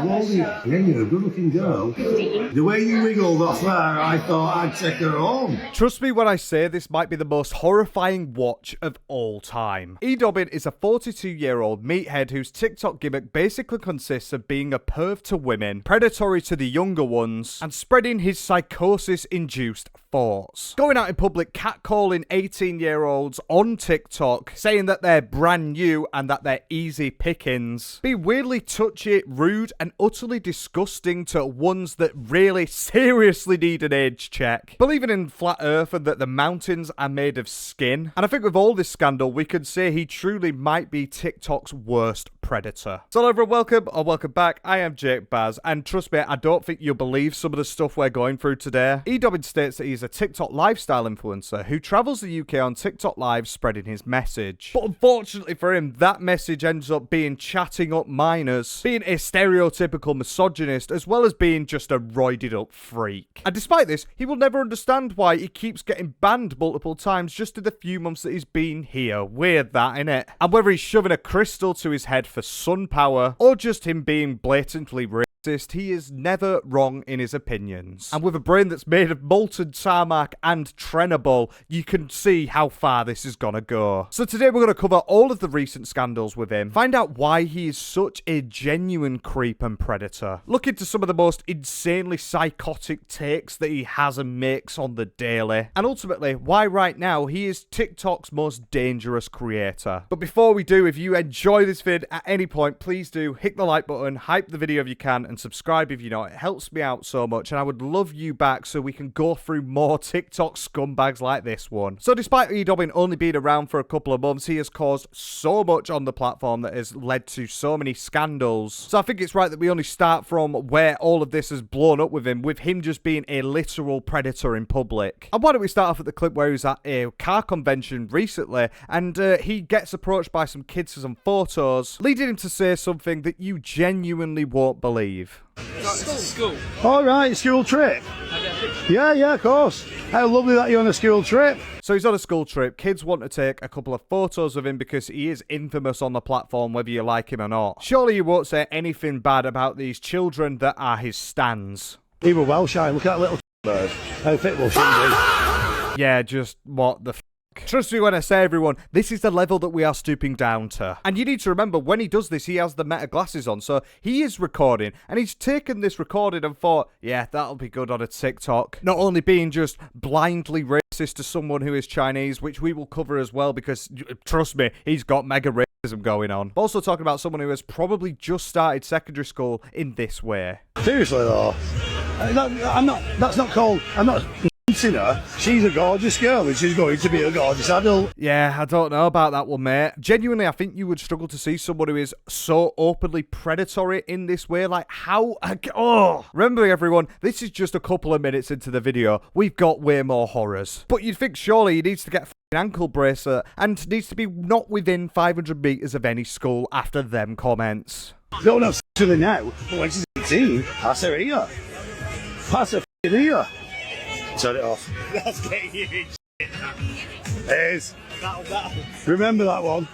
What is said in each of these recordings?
How old are you? Yeah, you're a good-looking girl. 15. The way you wiggled off there, I thought I'd take her home. Trust me when I say this might be the most horrifying watch of all time. EDobbin is a 42-year-old meathead whose TikTok gimmick basically consists of being a perv to women, predatory to the younger ones, and spreading his psychosis-induced thoughts. Going out in public catcalling 18-year-olds on TikTok, saying that they're brand new and that they're easy pickings. Be weirdly touchy, rude, and utterly disgusting to ones that really seriously need an age check. Believing in flat earth and that the mountains are made of skin. And I think with all this scandal, we could say he truly might be TikTok's worst predator. So everyone, welcome or welcome back. I am Jake Baz, and trust me, I don't think you'll believe some of the stuff we're going through today. EDobbin states that he's a TikTok lifestyle influencer who travels the UK on TikTok Live spreading his message. But unfortunately for him, that message ends up being chatting up minors, being a stereotypical misogynist, as well as being just a roided up freak. And despite this, he will never understand why he keeps getting banned multiple times just in the few months that he's been here. Weird that, innit? And whether he's shoving a crystal to his head for sun power, or just him being blatantly racist, he is never wrong in his opinions. And with a brain that's made of molten tarmac and Trenable, you can see how far this is gonna go. So today we're gonna cover all of the recent scandals with him, find out why he is such a genuine creep and predator, look into some of the most insanely psychotic takes that he has and makes on the daily, and ultimately why right now he is TikTok's most dangerous creator. But before we do, if you enjoy this vid at any point, please do hit the like button, hype the video if you can, and subscribe if you know. It helps me out so much, and I would love you back so we can go through more TikTok scumbags like this one. So despite EDobbin only being around for a couple of months, he has caused so much on the platform that has led to so many scandals. So I think it's right that we only start from where all of this has blown up with him just being a literal predator in public. And why don't we start off at the clip where he was at a car convention recently, and he gets approached by some kids for some photos, leading him to say something that you genuinely won't believe. School. All right, school trip. Yeah, of course. How lovely that you're on a school trip. So he's on a school trip. Kids want to take a couple of photos of him because he is infamous on the platform, whether you like him or not. Surely you won't say anything bad about these children that are his stans. He were well shy. Look at that little bird. How fit will she be? Yeah, just what the f***. Trust me when I say, everyone, this is the level that we are stooping down to. And you need to remember, when he does this, he has the meta glasses on, so he is recording, and he's taken this recording and thought, yeah, that'll be good on a TikTok. Not only being just blindly racist to someone who is Chinese, which we will cover as well, because, trust me, he's got mega racism going on. But also talking about someone who has probably just started secondary school in this way. Seriously though, I'm not her. She's a gorgeous girl and she's going to be a gorgeous adult. Yeah, I don't know about that one, mate. Genuinely, I think you would struggle to see someone who is so openly predatory in this way. Like, how? Oh! Remember, everyone, this is just a couple of minutes into the video. We've got way more horrors. But you'd think surely he needs to get an ankle bracelet and needs to be not within 500 meters of any school after them comments. Don't have sex with her now, but when she's 18, pass her here. Pass her here. Turn it off. That's getting you in shit. It is. That'll. Remember that one?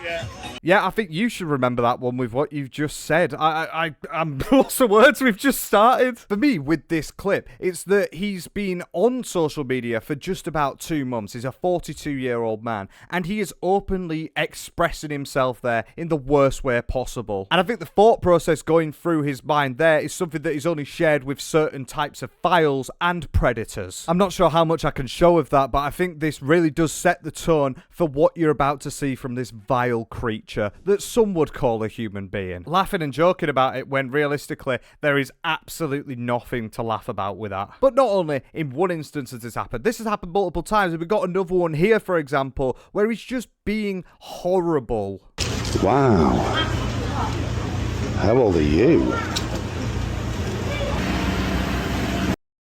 Yeah, I think you should remember that one with what you've just said. I'm lost of words. We've just started. For me, with this clip, it's that he's been on social media for just about 2 months. He's a 42-year-old man, and he is openly expressing himself there in the worst way possible. And I think the thought process going through his mind there is something that he's only shared with certain types of files and predators. I'm not sure how much I can show of that, but I think this really does set the tone for what you're about to see from this vile creature that some would call a human being. Laughing and joking about it when realistically there is absolutely nothing to laugh about with that. But not only in one instance has this has happened multiple times, and we've got another one here, for example, where he's just being horrible. Wow. How old are you?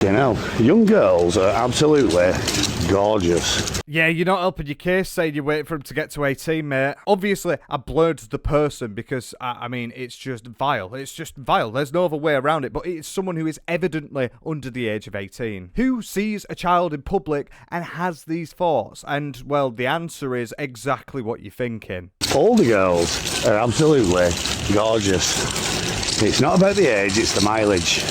You know, young girls are absolutely gorgeous. Yeah, you're not helping your case saying you're waiting for him to get to 18, mate. Obviously, I blurred the person because, I mean, it's just vile. It's just vile. There's no other way around it, but it's someone who is evidently under the age of 18. Who sees a child in public and has these thoughts? And, well, the answer is exactly what you're thinking. All the girls are absolutely gorgeous. It's not about the age, it's the mileage.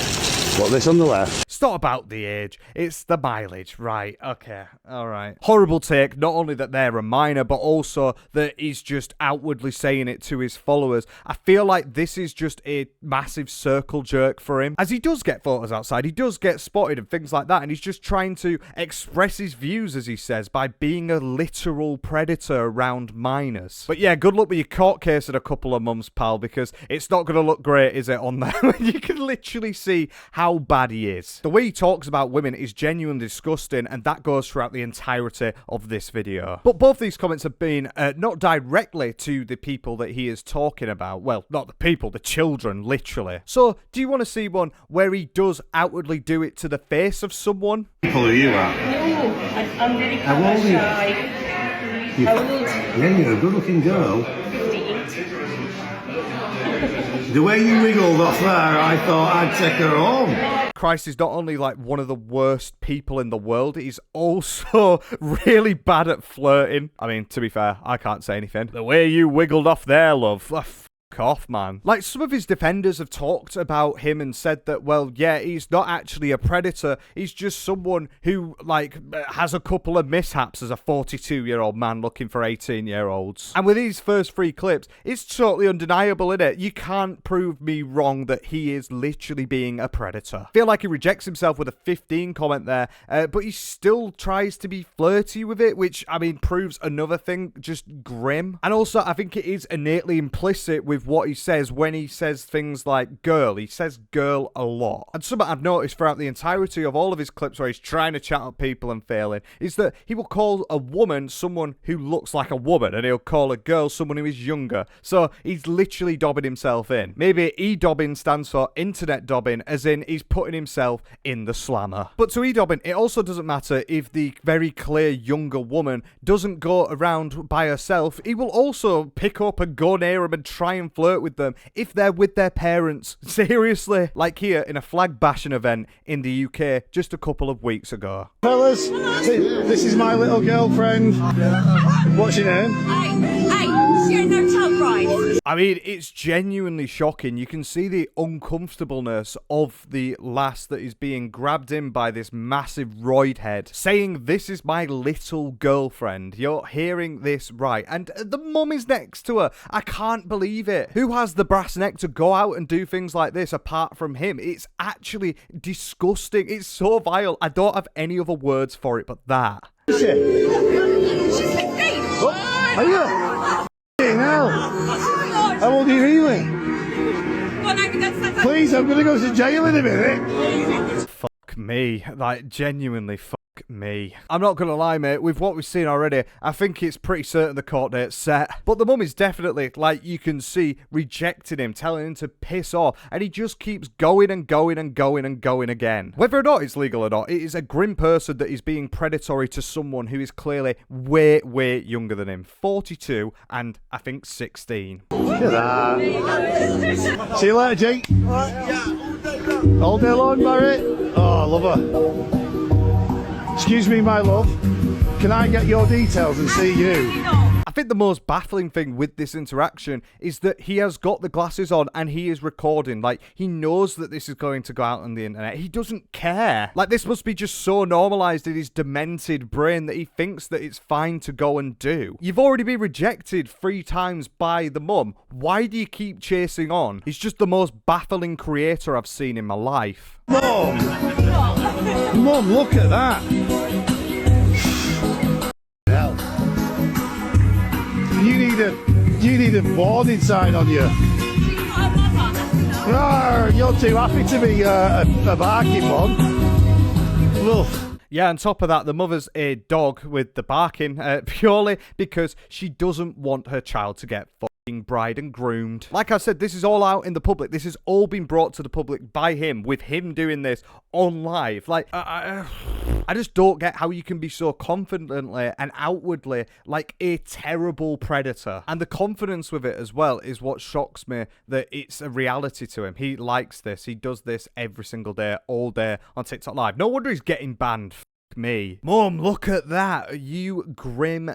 Put this on the left. It's not about the age, it's the mileage. Right, okay, alright. Horrible take, not only that they're a minor, but also that he's just outwardly saying it to his followers. I feel like this is just a massive circle jerk for him. As he does get photos outside, he does get spotted and things like that, and he's just trying to express his views, as he says, by being a literal predator around minors. But yeah, good luck with your court case in a couple of months, pal, because it's not going to look great, is it, on there? You can literally see how bad he is. The way he talks about women is genuinely disgusting, and that goes throughout the entirety of this video. But both these comments have been not directly to the people that he is talking about. Well, not the people, the children, literally. So, do you want to see one where he does outwardly do it to the face of someone? How old are you at? No, I'm very How old are you? shy. How old? Yeah, you're a good looking girl. 58. The way you wiggled off there, I thought I'd take her home. Christ is not only like one of the worst people in the world, he's also really bad at flirting. I mean, to be fair, I can't say anything. The way you wiggled off there, love. Off, man. Like, some of his defenders have talked about him and said that, well, yeah, he's not actually a predator. He's just someone who, like, has a couple of mishaps as a 42-year-old man looking for 18-year-olds. And with these first 3 clips, it's totally undeniable, innit? You can't prove me wrong that he is literally being a predator. I feel like he rejects himself with a 15 comment there, but he still tries to be flirty with it, which, I mean, proves another thing, just grim. And also, I think it is innately implicit with what he says when he says things like girl. He says girl a lot. And something I've noticed throughout the entirety of all of his clips where he's trying to chat up people and failing is that he will call a woman someone who looks like a woman, and he'll call a girl someone who is younger. So he's literally dobbing himself in. Maybe EDobbin stands for internet dobbing, as in he's putting himself in the slammer. But to EDobbin, it also doesn't matter if the very clear younger woman doesn't go around by herself. He will also pick up and go near him and try and flirt with them if they're with their parents. Seriously. Like here in a flag bashing event in the UK just a couple of weeks ago. Fellas, this is my little girlfriend. What's your name? I mean, it's genuinely shocking. You can see the uncomfortableness of the lass that is being grabbed in by this massive roid head, saying, "This is my little girlfriend." You're hearing this right. And the mum is next to her. I can't believe it. Who has the brass neck to go out and do things like this apart from him? It's actually disgusting. It's so vile. I don't have any other words for it but that. Are you? Hell. How old are you really? Please, I'm going to go to jail in a minute. Fuck me. Like, genuinely fuck me. I'm not gonna lie, mate, with what we've seen already, I think it's pretty certain the court date's set. But the mum is definitely, like you can see, rejecting him, telling him to piss off, and he just keeps going and going and going and going again. Whether or not it's legal or not, it is a grim person that is being predatory to someone who is clearly way, way younger than him. 42 and I think 16. Look at that. See you later, Jake. All day long, Barry. Oh, I love her. Excuse me, my love. Can I get your details and see you? I think the most baffling thing with this interaction is that he has got the glasses on and he is recording. Like, he knows that this is going to go out on the internet. He doesn't care. Like, this must be just so normalized in his demented brain that he thinks that it's fine to go and do. You've already been rejected 3 times by the mum. Why do you keep chasing on? He's just the most baffling creator I've seen in my life. Mum! Mum, look at that! Hell. You need a warning sign on you. You're too happy to be a barking one. Ugh. Yeah, on top of that, the mother's a dog with the barking, purely because she doesn't want her child to get fucking bride and groomed. Like I said, this is all out in the public. This has all been brought to the public by him, with him doing this on live. Like, I just don't get how you can be so confidently and outwardly like a terrible predator. And the confidence with it as well is what shocks me, that it's a reality to him. He likes this. He does this every single day, all day on TikTok Live. No wonder he's getting banned. Me. Mum, look at that. You grim,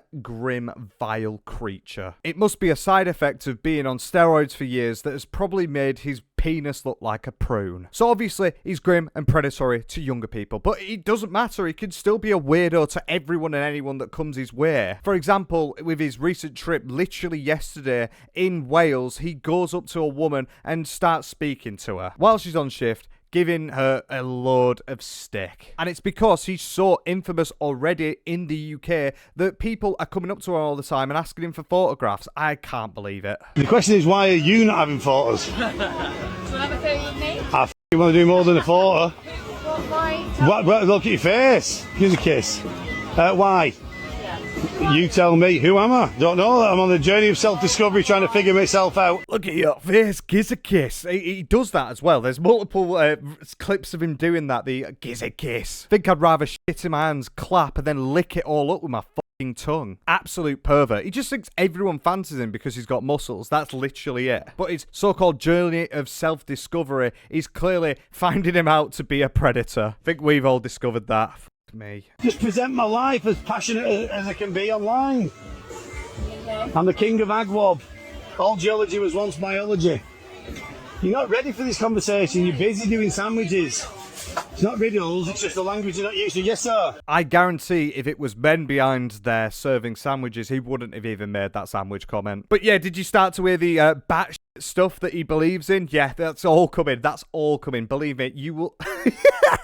vile creature. It must be a side effect of being on steroids for years that has probably made his penis looked like a prune. So obviously, he's grim and predatory to younger people, but it doesn't matter. He can still be a weirdo to everyone and anyone that comes his way. For example, with his recent trip, literally yesterday in Wales, he goes up to a woman and starts speaking to her while she's on shift, giving her a load of stick. And it's because he's so infamous already in the UK that people are coming up to him all the time and asking him for photographs. I can't believe it. The question is, why are you not having photos? Do you want to have a photo with me? I want to do more than a photo. Why? What, look at your face. Give us a kiss. Why? You tell me. Who am I? Don't know. I'm on a journey of self-discovery, trying to figure myself out. Look at your face, giz a kiss. He does that as well. There's multiple clips of him doing that, the giz a kiss. Think I'd rather shit in my hands, clap, and then lick it all up with my fucking tongue. Absolute pervert. He just thinks everyone fancies him because he's got muscles. That's literally it. But his so-called journey of self-discovery is clearly finding him out to be a predator. I think we've all discovered that. Me. Just present my life as passionate as I can be online. I'm the king of Agwob. All geology was once biology. You're not ready for this conversation. You're busy doing sandwiches. It's not riddles, it's just the language you're not used to. Yes, sir. I guarantee if it was men behind there serving sandwiches, he wouldn't have even made that sandwich comment. But yeah, did you start to hear the batshit stuff that he believes in? Yeah, that's all coming. That's all coming. Believe me, you will...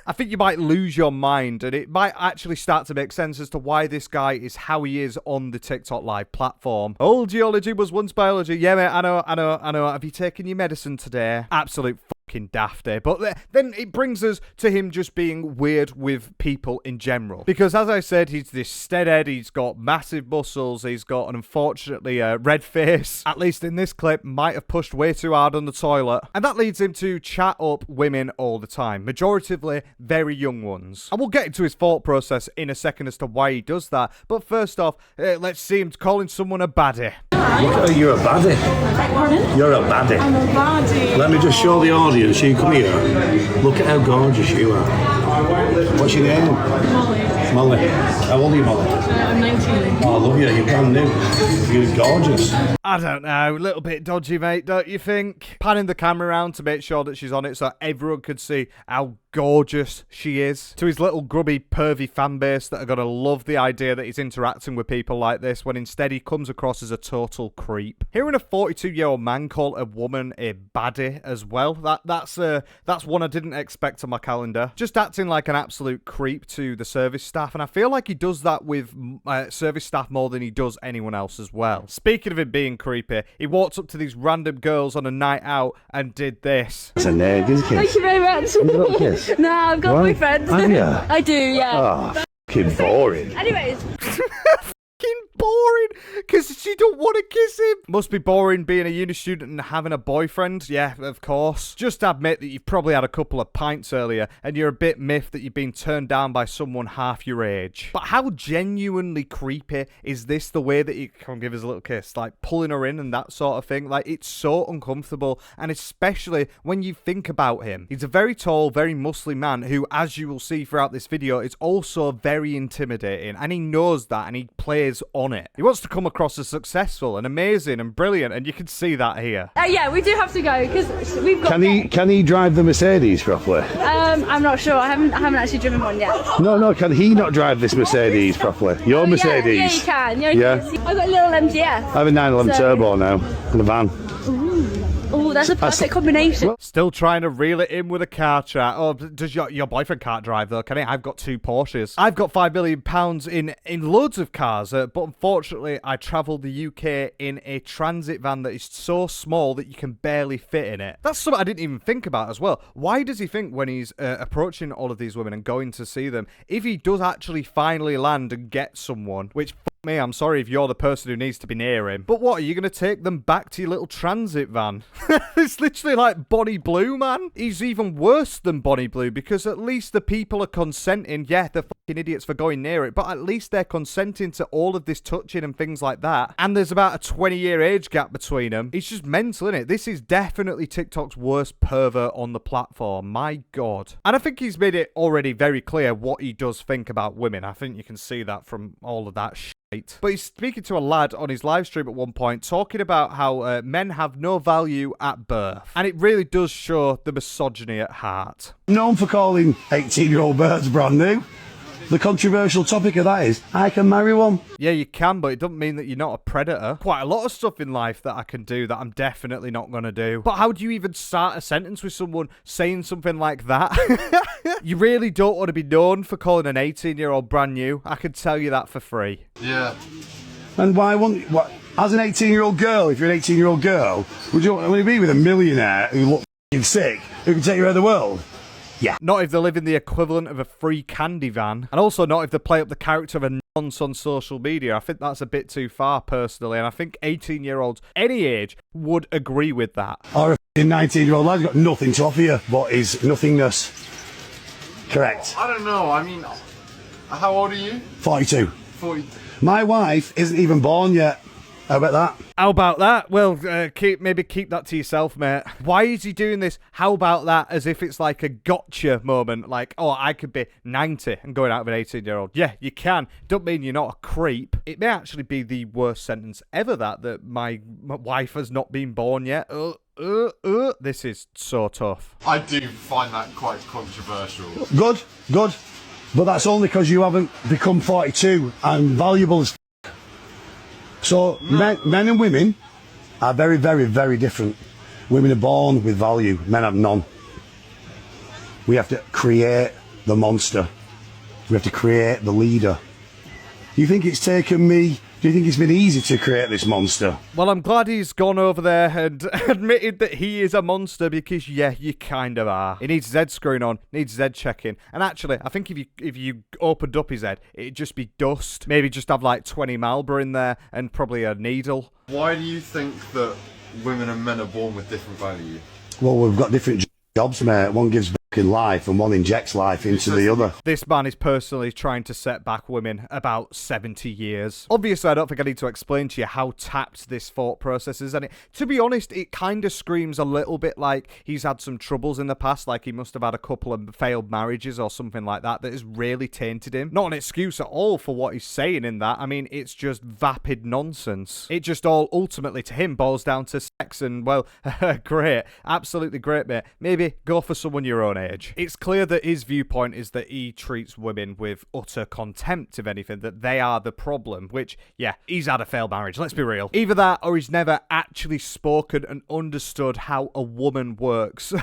I think you might lose your mind, and it might actually start to make sense as to why this guy is how he is on the TikTok Live platform. All geology was once biology. Yeah, mate, I know. Have you taken your medicine today? Absolute fucking dafty. But then it brings us to him just being weird with people in general. Because as I said, he's this steadhead, he's got massive muscles, he's got an unfortunately red face, at least in this clip, might have pushed way too hard on the toilet. And that leads him to chat up women all the time, majoritively very young ones. And we'll get into his thought process in a second as to why he does that. But first off, let's see him calling someone a baddie. You're a baddie. Pardon? You're a baddie. I'm a baddie. Let me just show the audience. You come here. Look at how gorgeous you are. What's your name? Molly. Molly. How old are you, Molly? I'm 19. Oh, I love you. You're brand new. You're gorgeous. I don't know, a little bit dodgy, mate, don't you think? Panning the camera around to make sure that she's on it so everyone could see how gorgeous she is. To his little grubby, pervy fan base that are going to love the idea that he's interacting with people like this when instead he comes across as a total creep. Hearing a 42-year-old man call a woman a baddie as well, that's one I didn't expect on my calendar. Just acting like an absolute creep to the service staff, and I feel like he does that with service staff more than he does anyone else as well. Speaking of him being creepy, he walked up to these random girls on a night out and did this. It's a nerd, isn't it? Thank you very much. Kiss. No, I've got a boyfriend. Have you? I do, yeah. Oh, fucking boring. Anyways. Fucking boring, because she don't want to kiss him. Must be boring being a uni student and having a boyfriend. Yeah, of course. Just admit that you've probably had a couple of pints earlier and you're a bit miffed that you've been turned down by someone half your age. But how genuinely creepy is this, the way that you can give us a little kiss, like pulling her in and that sort of thing? Like, it's so uncomfortable, and especially when you think about him. He's a very tall, very muscly man who, as you will see throughout this video, is also very intimidating, and he knows that and he plays on it. He wants to come across as successful and amazing and brilliant, and you can see that here. Yeah, we do have to go because we've got. Can he drive the Mercedes properly? I'm not sure. I haven't actually driven one yet. No. Can he not drive this Mercedes properly? Your Mercedes. Yeah, you can. Yeah. I've got a little MGF. I have a 911 turbo now in the van. Oh, that's a perfect combination. Still trying to reel it in with a car chat. Oh, does your boyfriend can't drive though, can he? I've got 2 Porsches. I've got £5 million in loads of cars, but unfortunately I travel the UK in a transit van that is so small that you can barely fit in it. That's something I didn't even think about as well. Why does he think when he's approaching all of these women and going to see them, if he does actually finally land and get someone, which me, I'm sorry if you're the person who needs to be near him. But what, are you going to take them back to your little transit van? It's literally like Bonnie Blue, man. He's even worse than Bonnie Blue because at least the people are consenting. Yeah, they're fucking idiots for going near it, but at least they're consenting to all of this touching and things like that. And there's about a 20-year age gap between them. It's just mental, innit? This is definitely TikTok's worst pervert on the platform. My God. And I think he's made it already very clear what he does think about women. I think you can see that from all of that shit But he's speaking to a lad on his live stream at one point, talking about how men have no value at birth. And it really does show the misogyny at heart. Known for calling 18-year-old birds brand new. The controversial topic of that is, I can marry one. Yeah, you can, but it doesn't mean that you're not a predator. Quite a lot of stuff in life that I can do that I'm definitely not going to do. But how do you even start a sentence with someone saying something like that? You really don't want to be known for calling an 18-year-old brand new. I can tell you that for free. Yeah. And why wouldn't... What, as an 18-year-old girl, if you're an 18-year-old girl, would you want to be with a millionaire who looks f***ing sick, who can take you around the world? Yeah. Not if they live in the equivalent of a free candy van. And also not if they play up the character of a nonce on social media. I think that's a bit too far, personally. And I think 18-year-olds, any age, would agree with that. Or a 19-year-old lad's got nothing to offer you but his nothingness. Correct. I don't know. I mean, how old are you? 42. 40. My wife isn't even born yet. How about that? How about that? Well, maybe keep that to yourself, mate. Why is he doing this? How about that? As if it's like a gotcha moment. Like, oh, I could be 90 and going out with an 18-year-old. Yeah, you can. Don't mean you're not a creep. It may actually be the worst sentence ever that my wife has not been born yet. This is so tough. I do find that quite controversial. Good, good. But that's only because you haven't become 42 and valuable as So men and women are very, very, very different. Women are born with value, men have none. We have to create the monster. We have to create the leader. Do you think it's taken me, do you think it's been easy to create this monster? Well, I'm glad he's gone over there and admitted that he is a monster because, yeah, you kind of are. He needs his head screwing on, needs his head checking. And actually, I think if you opened up his head, it'd just be dust. Maybe just have like 20 Marlboro in there and probably a needle. Why do you think that women and men are born with different value? Well, we've got different jobs, mate. One gives back in life and one injects life into the other. This man is personally trying to set back women about 70 years. Obviously, I don't think I need to explain to you how tapped this thought process is. And to be honest, it kind of screams a little bit like he's had some troubles in the past, like he must have had a couple of failed marriages or something like that has really tainted him. Not an excuse at all for what he's saying in that. I mean, it's just vapid nonsense. It just all ultimately to him boils down to sex and, well, great. Absolutely great, mate. Maybe go for someone your own age. It's clear that his viewpoint is that he treats women with utter contempt, if anything, that they are the problem, which, yeah, he's had a failed marriage, let's be real. Either that or he's never actually spoken and understood how a woman works.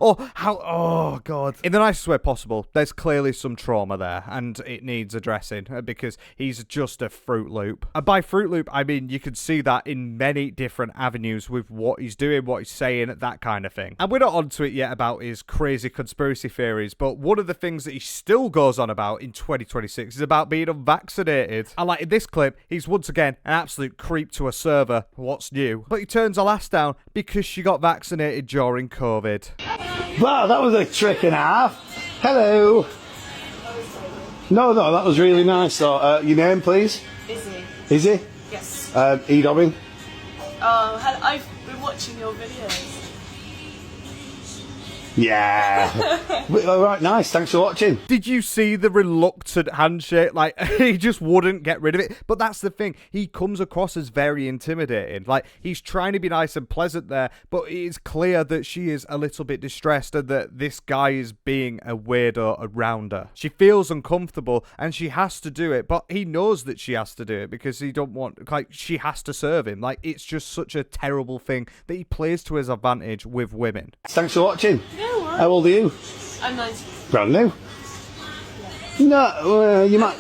Oh, God. In the nicest way possible, there's clearly some trauma there, and it needs addressing, because he's just a Fruit Loop. And by Fruit Loop, I mean, you can see that in many different avenues with what he's doing, what he's saying, that kind of thing. And we're not onto it yet about his crazy conspiracy theories, but one of the things that he still goes on about in 2026 is about being unvaccinated. And like in this clip, he's once again an absolute creep to a server. What's new? But he turns her lass down because she got vaccinated during COVID. Wow, that was a trick and a half. Hello. No, that was really nice. So, your name, please? Izzy. Izzy? Yes. EDobbin? I've been watching your videos. Yeah. All right, nice. Thanks for watching. Did you see the reluctant handshake? Like, he just wouldn't get rid of it. But that's the thing. He comes across as very intimidating. Like, he's trying to be nice and pleasant there, but it's clear that she is a little bit distressed and that this guy is being a weirdo around her. She feels uncomfortable and she has to do it, but he knows that she has to do it because he don't want, like, she has to serve him. Like, it's just such a terrible thing that he plays to his advantage with women. Thanks for watching. No, what? How old are you? I'm 19. Brand new? No, you might...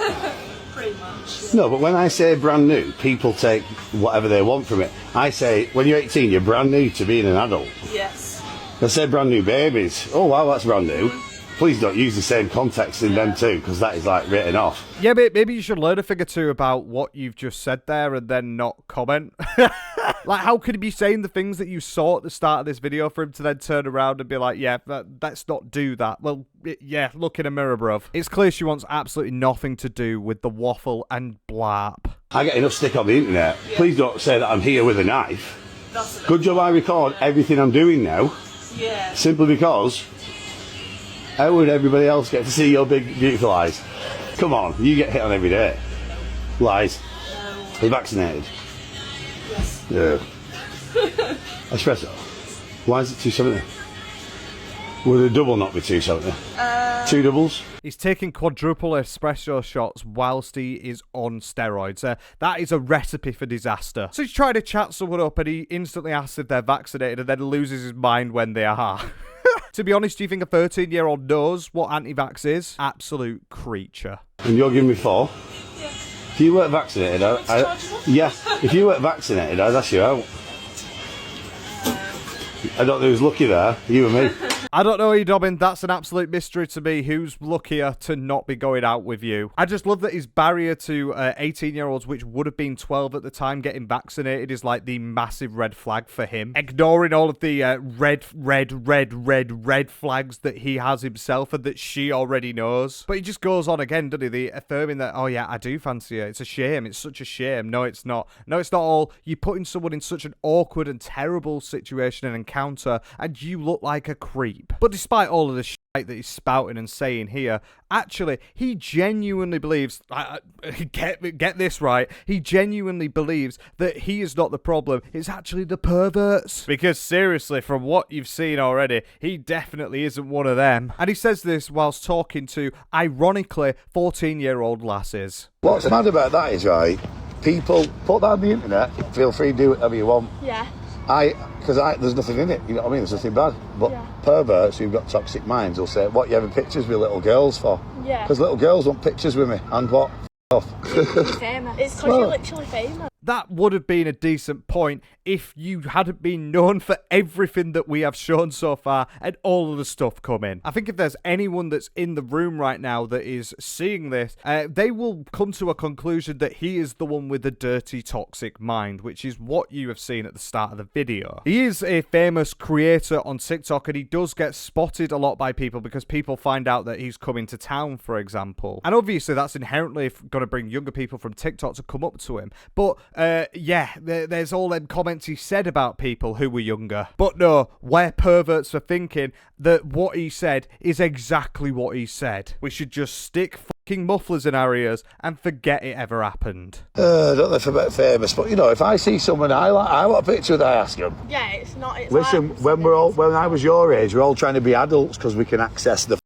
Pretty much. Yeah. No, but when I say brand new, people take whatever they want from it. I say, when you're 18, you're brand new to being an adult. Yes. I say brand new babies. Oh, wow, that's brand new. Please don't use the same context in them too, because that is like written off. Yeah, but maybe you should learn a thing or two about what you've just said there and then not comment. Like, how could he be saying the things that you saw at the start of this video for him to then turn around and be like, yeah, let's not do that. Well, yeah, look in a mirror, bruv. It's clear she wants absolutely nothing to do with the waffle and blarp. I get enough stick on the internet. Yeah. Please don't say that I'm here with a knife. That's Good job I record everything I'm doing now. Yeah. Simply because, how would everybody else get to see your big, beautiful eyes? Come on, you get hit on every day. Lies. Are you vaccinated? Yes. Yeah. Espresso. Why is it 270? Would a double not be 270? Two doubles? He's taking quadruple espresso shots whilst he is on steroids. That is a recipe for disaster. So he's trying to chat someone up and he instantly asks if they're vaccinated and then loses his mind when they are. To be honest, do you think a 13-year-old knows what anti-vax is? Absolute creature. And you're giving me 4? Yeah. If you weren't vaccinated, yeah. If you weren't vaccinated, I'd ask you out. I don't know who's lucky there, you and me. I don't know, EDobbin. That's an absolute mystery to me. Who's luckier to not be going out with you? I just love that his barrier to 18-year-olds, which would have been 12 at the time, getting vaccinated is like the massive red flag for him. Ignoring all of the red flags that he has himself and that she already knows. But he just goes on again, doesn't he? Affirming that, oh yeah, I do fancy her. It's a shame. It's such a shame. No, it's not. No, it's not all. You're putting someone in such an awkward and terrible situation and encounter, and you look like a creep. But despite all of the shit that he's spouting and saying here, actually, he genuinely believes, get this right, he genuinely believes that he is not the problem, it's actually the perverts. Because seriously, from what you've seen already, he definitely isn't one of them. And he says this whilst talking to, ironically, 14-year-old lasses. What's mad about that is, right, people put that on the internet, feel free to do whatever you want. Yeah. Because there's nothing in it, you know what I mean? There's nothing bad. But perverts who've got toxic minds will say, what, you having pictures with little girls for? Yeah. Because little girls want pictures with me. And what? Off. Famous. It's because you're literally famous. That would have been a decent point if you hadn't been known for everything that we have shown so far and all of the stuff coming. I think if there's anyone that's in the room right now that is seeing this, they will come to a conclusion that he is the one with the dirty, toxic mind, which is what you have seen at the start of the video. He is a famous creator on TikTok and he does get spotted a lot by people because people find out that he's coming to town, for example. And obviously that's inherently going to bring younger people from TikTok to come up to him. But there's all them comments he said about people who were younger. But no, we're perverts for thinking that what he said is exactly what he said. We should just stick fucking mufflers in our ears and forget it ever happened. I don't know if I'm a bit famous, but you know, if I see someone I want a picture that I ask them. Yeah, it's not. It's Listen, like, when I was your age, we're all trying to be adults because we can access the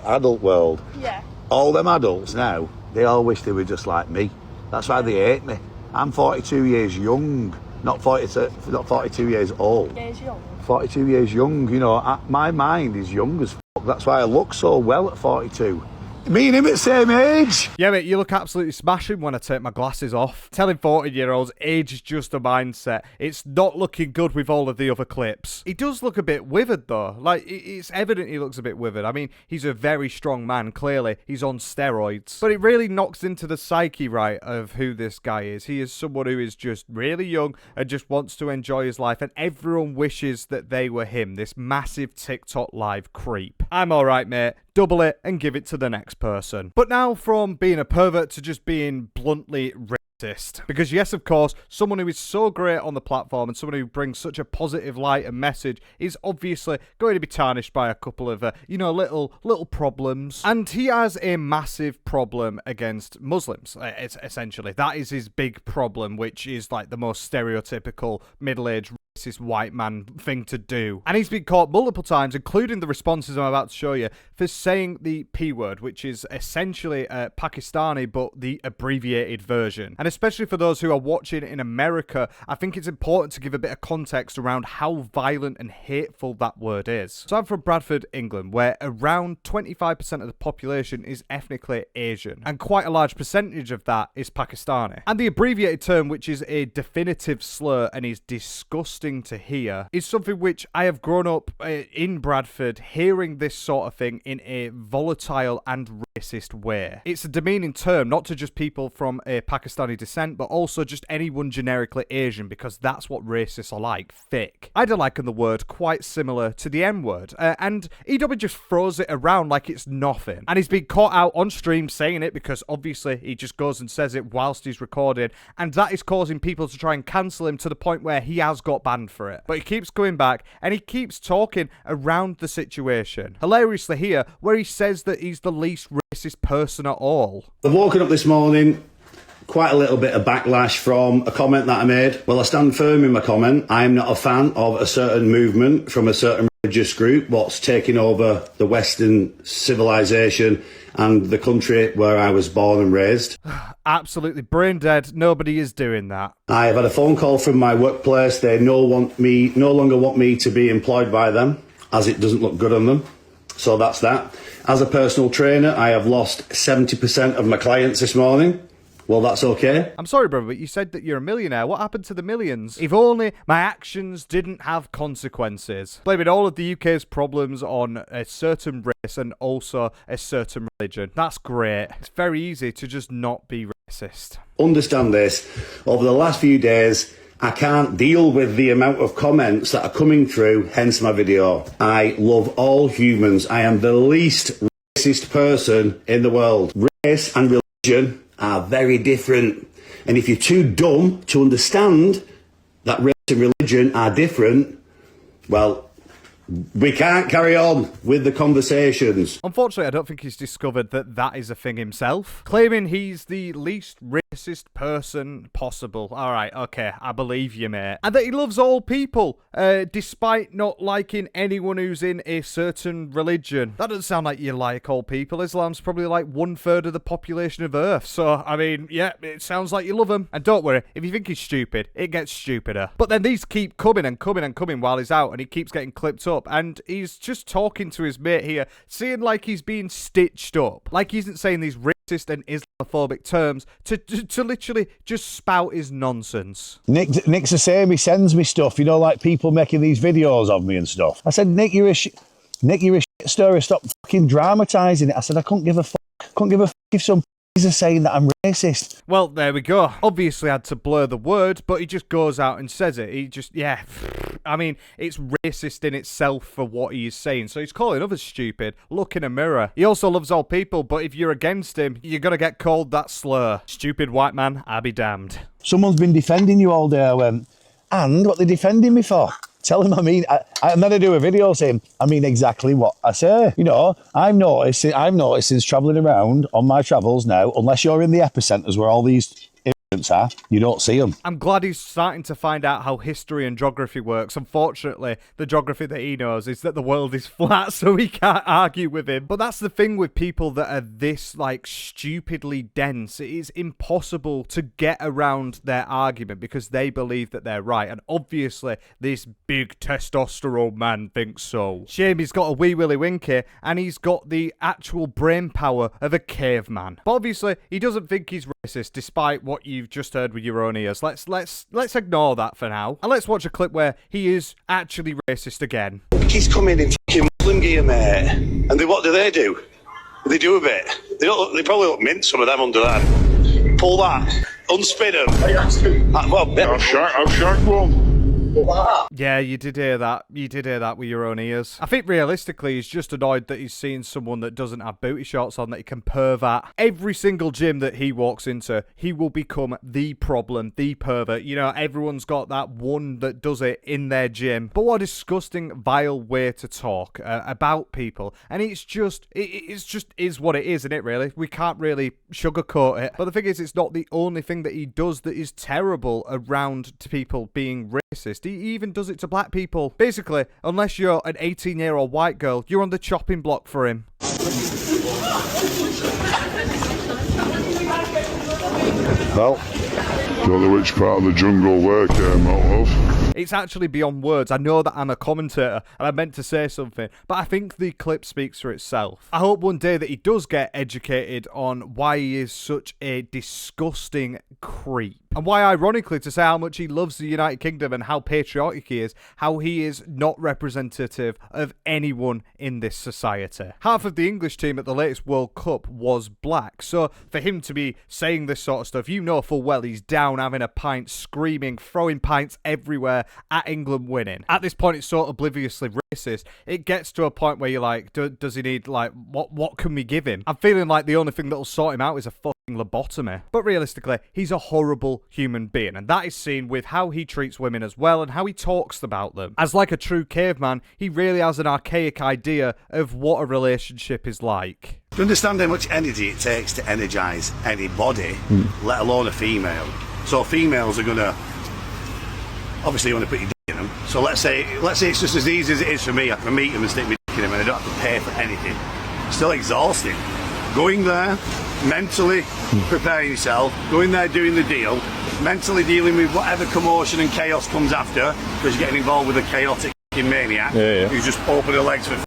adult world. Yeah. All them adults now, they all wish they were just like me. That's why they hate me. I'm 42 years young, not 42 years old. Years young. 42 years young, you know, my mind is young as fuck. That's why I look so well at 42. Me and him at the same age. Yeah, mate, you look absolutely smashing when I take my glasses off. Telling 14-year-olds age is just a mindset. It's not looking good with all of the other clips. He does look a bit withered, though. Like, it's evident he looks a bit withered. I mean, he's a very strong man, clearly. He's on steroids. But it really knocks into the psyche, right, of who this guy is. He is someone who is just really young and just wants to enjoy his life, and everyone wishes that they were him, this massive TikTok live creep. I'm alright, mate. Double it and give it to the next person. But now from being a pervert to just being bluntly racist. Because yes, of course, someone who is so great on the platform and someone who brings such a positive light and message is obviously going to be tarnished by a couple of, little problems. And he has a massive problem against Muslims, essentially. That is his big problem, which is like the most stereotypical middle-aged racist white man thing to do. And he's been caught multiple times, including the responses I'm about to show you, for saying the P word, which is essentially Pakistani, but the abbreviated version. And especially for those who are watching in America, I think it's important to give a bit of context around how violent and hateful that word is. So I'm from Bradford, England, where around 25% of the population is ethnically Asian, and quite a large percentage of that is Pakistani. And the abbreviated term, which is a definitive slur and is disgusting to hear, is something which I have grown up in Bradford hearing this sort of thing in a volatile and racist way. It's a demeaning term, not to just people from a Pakistani descent, but also just anyone generically Asian, because that's what racists are like, thick. I'd liken the word quite similar to the N-word, and EDobbin just throws it around like it's nothing. And he's been caught out on stream saying it because obviously he just goes and says it whilst he's recording, and that is causing people to try and cancel him to the point where he has got banned for it. But he keeps going back and he keeps talking around the situation. Hilariously here, where he says that he's the least racist person at all. I've woken up this morning, quite a little bit of backlash from a comment that I made. Well, I stand firm in my comment. I am not a fan of a certain movement from a certain religious group what's taking over the Western civilization and the country where I was born and raised. Absolutely brain dead. Nobody is doing that. I have had a phone call from my workplace. They no longer want me to be employed by them, as it doesn't look good on them. So that's that. As a personal trainer, I have lost 70% of my clients this morning. Well, that's okay. I'm sorry, brother, but you said that you're a millionaire. What happened to the millions? If only my actions didn't have consequences. Blaming all of the UK's problems on a certain race and also a certain religion. That's great. It's very easy to just not be racist. Understand this. Over the last few days, I can't deal with the amount of comments that are coming through, hence my video. I love all humans. I am the least racist person in the world. Race and religion are very different. And if you're too dumb to understand that race and religion are different, well, we can't carry on with the conversations. Unfortunately, I don't think he's discovered that that is a thing himself. Claiming he's the least racist person possible. All right, okay, I believe you, mate. And that he loves all people, despite not liking anyone who's in a certain religion. That doesn't sound like you like all people. Islam's probably like 1/3 of the population of Earth. So, I mean, yeah, it sounds like you love him. And don't worry, if you think he's stupid, it gets stupider. But then these keep coming and coming and coming while he's out, and he keeps getting clipped up. And he's just talking to his mate here, seeing like he's being stitched up. Like he isn't saying these racist and Islamophobic terms to literally just spout his nonsense. Nick's the same. He sends me stuff, you know, like people making these videos of me and stuff. I said, Nick, you're a shit stirrer. Stop fucking dramatising it. I said, I couldn't give a fuck. Couldn't give a fuck if some are saying that I'm racist. Well, there we go. Obviously had to blur the word, but he just goes out and says it. He just, yeah. I mean, it's racist in itself for what he is saying. So he's calling others stupid. Look in a mirror. He also loves all people, but if you're against him, you're going to get called that slur. Stupid white man, I be damned. Someone's been defending you all day. I went, and what they defending me for? Tell him and then I do a video saying, I mean exactly what I say. You know, I've noticed since travelling around on my travels now, unless you're in the epicenters where all these immigrants are, you don't see them. I'm glad he's starting to find out how history and geography works. Unfortunately, the geography that he knows is that the world is flat, so he can't argue with him. But that's the thing with people that are this, like, stupidly dense. It is impossible to get around their argument because they believe that they're right. And obviously, this big testosterone man thinks so. Shame he's got a wee willy winky, and he's got the actual brain power of a caveman. But obviously, he doesn't think he's racist, despite what you've just heard with your own ears. Let's ignore that for now, and let's watch a clip where he is actually racist again. He's coming in fucking Muslim gear, mate. And what do? They do a bit. They probably look mint, some of them under that. Pull that. Unspin them. I've shanked one. Yeah, you did hear that. You did hear that with your own ears. I think realistically, he's just annoyed that he's seeing someone that doesn't have booty shorts on that he can perv at. Every single gym that he walks into, he will become the problem, the pervert. You know, everyone's got that one that does it in their gym. But what a disgusting, vile way to talk about people. And it's just is what it is, isn't it, really? We can't really sugarcoat it. But the thing is, it's not the only thing that he does that is terrible around to people being racist. He even does it to black people. Basically, unless you're an 18-year-old white girl, you're on the chopping block for him. Well, don't know which part of the jungle where came out of. It's actually beyond words. I know that I'm a commentator and I meant to say something, but I think the clip speaks for itself. I hope one day that he does get educated on why he is such a disgusting creep. And why, ironically, to say how much he loves the United Kingdom and how patriotic he is, how he is not representative of anyone in this society. Half of the English team at the latest World Cup was black, so for him to be saying this sort of stuff, you know full well he's down having a pint, screaming, throwing pints everywhere at England winning. At this point, it's so obliviously racist, it gets to a point where you're like, does he need, like, what can we give him? I'm feeling like the only thing that'll sort him out is a lobotomy. But realistically, he's a horrible human being, and that is seen with how he treats women as well and how he talks about them. As like a true caveman, he really has an archaic idea of what a relationship is like. Do you understand how much energy it takes to energise anybody, let alone a female? So females are gonna obviously want to put your dick in them. So let's say it's just as easy as it is for me. I can meet them and stick my dick in them, and I don't have to pay for anything. Still exhausting. Going there, mentally preparing yourself, going there doing the deal, mentally dealing with whatever commotion and chaos comes after, because you're getting involved with a chaotic maniac who's just open her legs for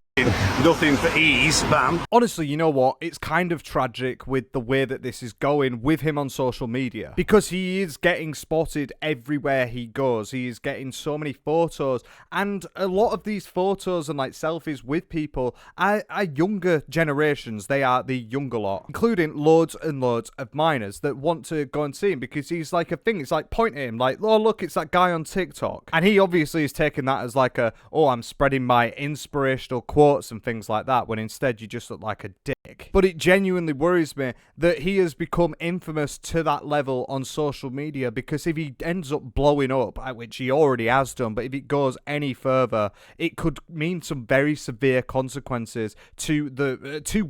nothing for ease, bam. Honestly, you know what? It's kind of tragic with the way that this is going with him on social media, because he is getting spotted everywhere he goes. He is getting so many photos, and a lot of these photos and like selfies with people are younger generations. They are the younger lot, including loads and loads of minors that want to go and see him because he's like a thing. It's like point at him like, oh look, it's that guy on TikTok, and he obviously is taking that as like a, oh, I'm spreading my inspirational quotes and things like that, when instead you just look like a dick. But it genuinely worries me that he has become infamous to that level on social media, because if he ends up blowing up, which he already has done, but if it goes any further, it could mean some very severe consequences to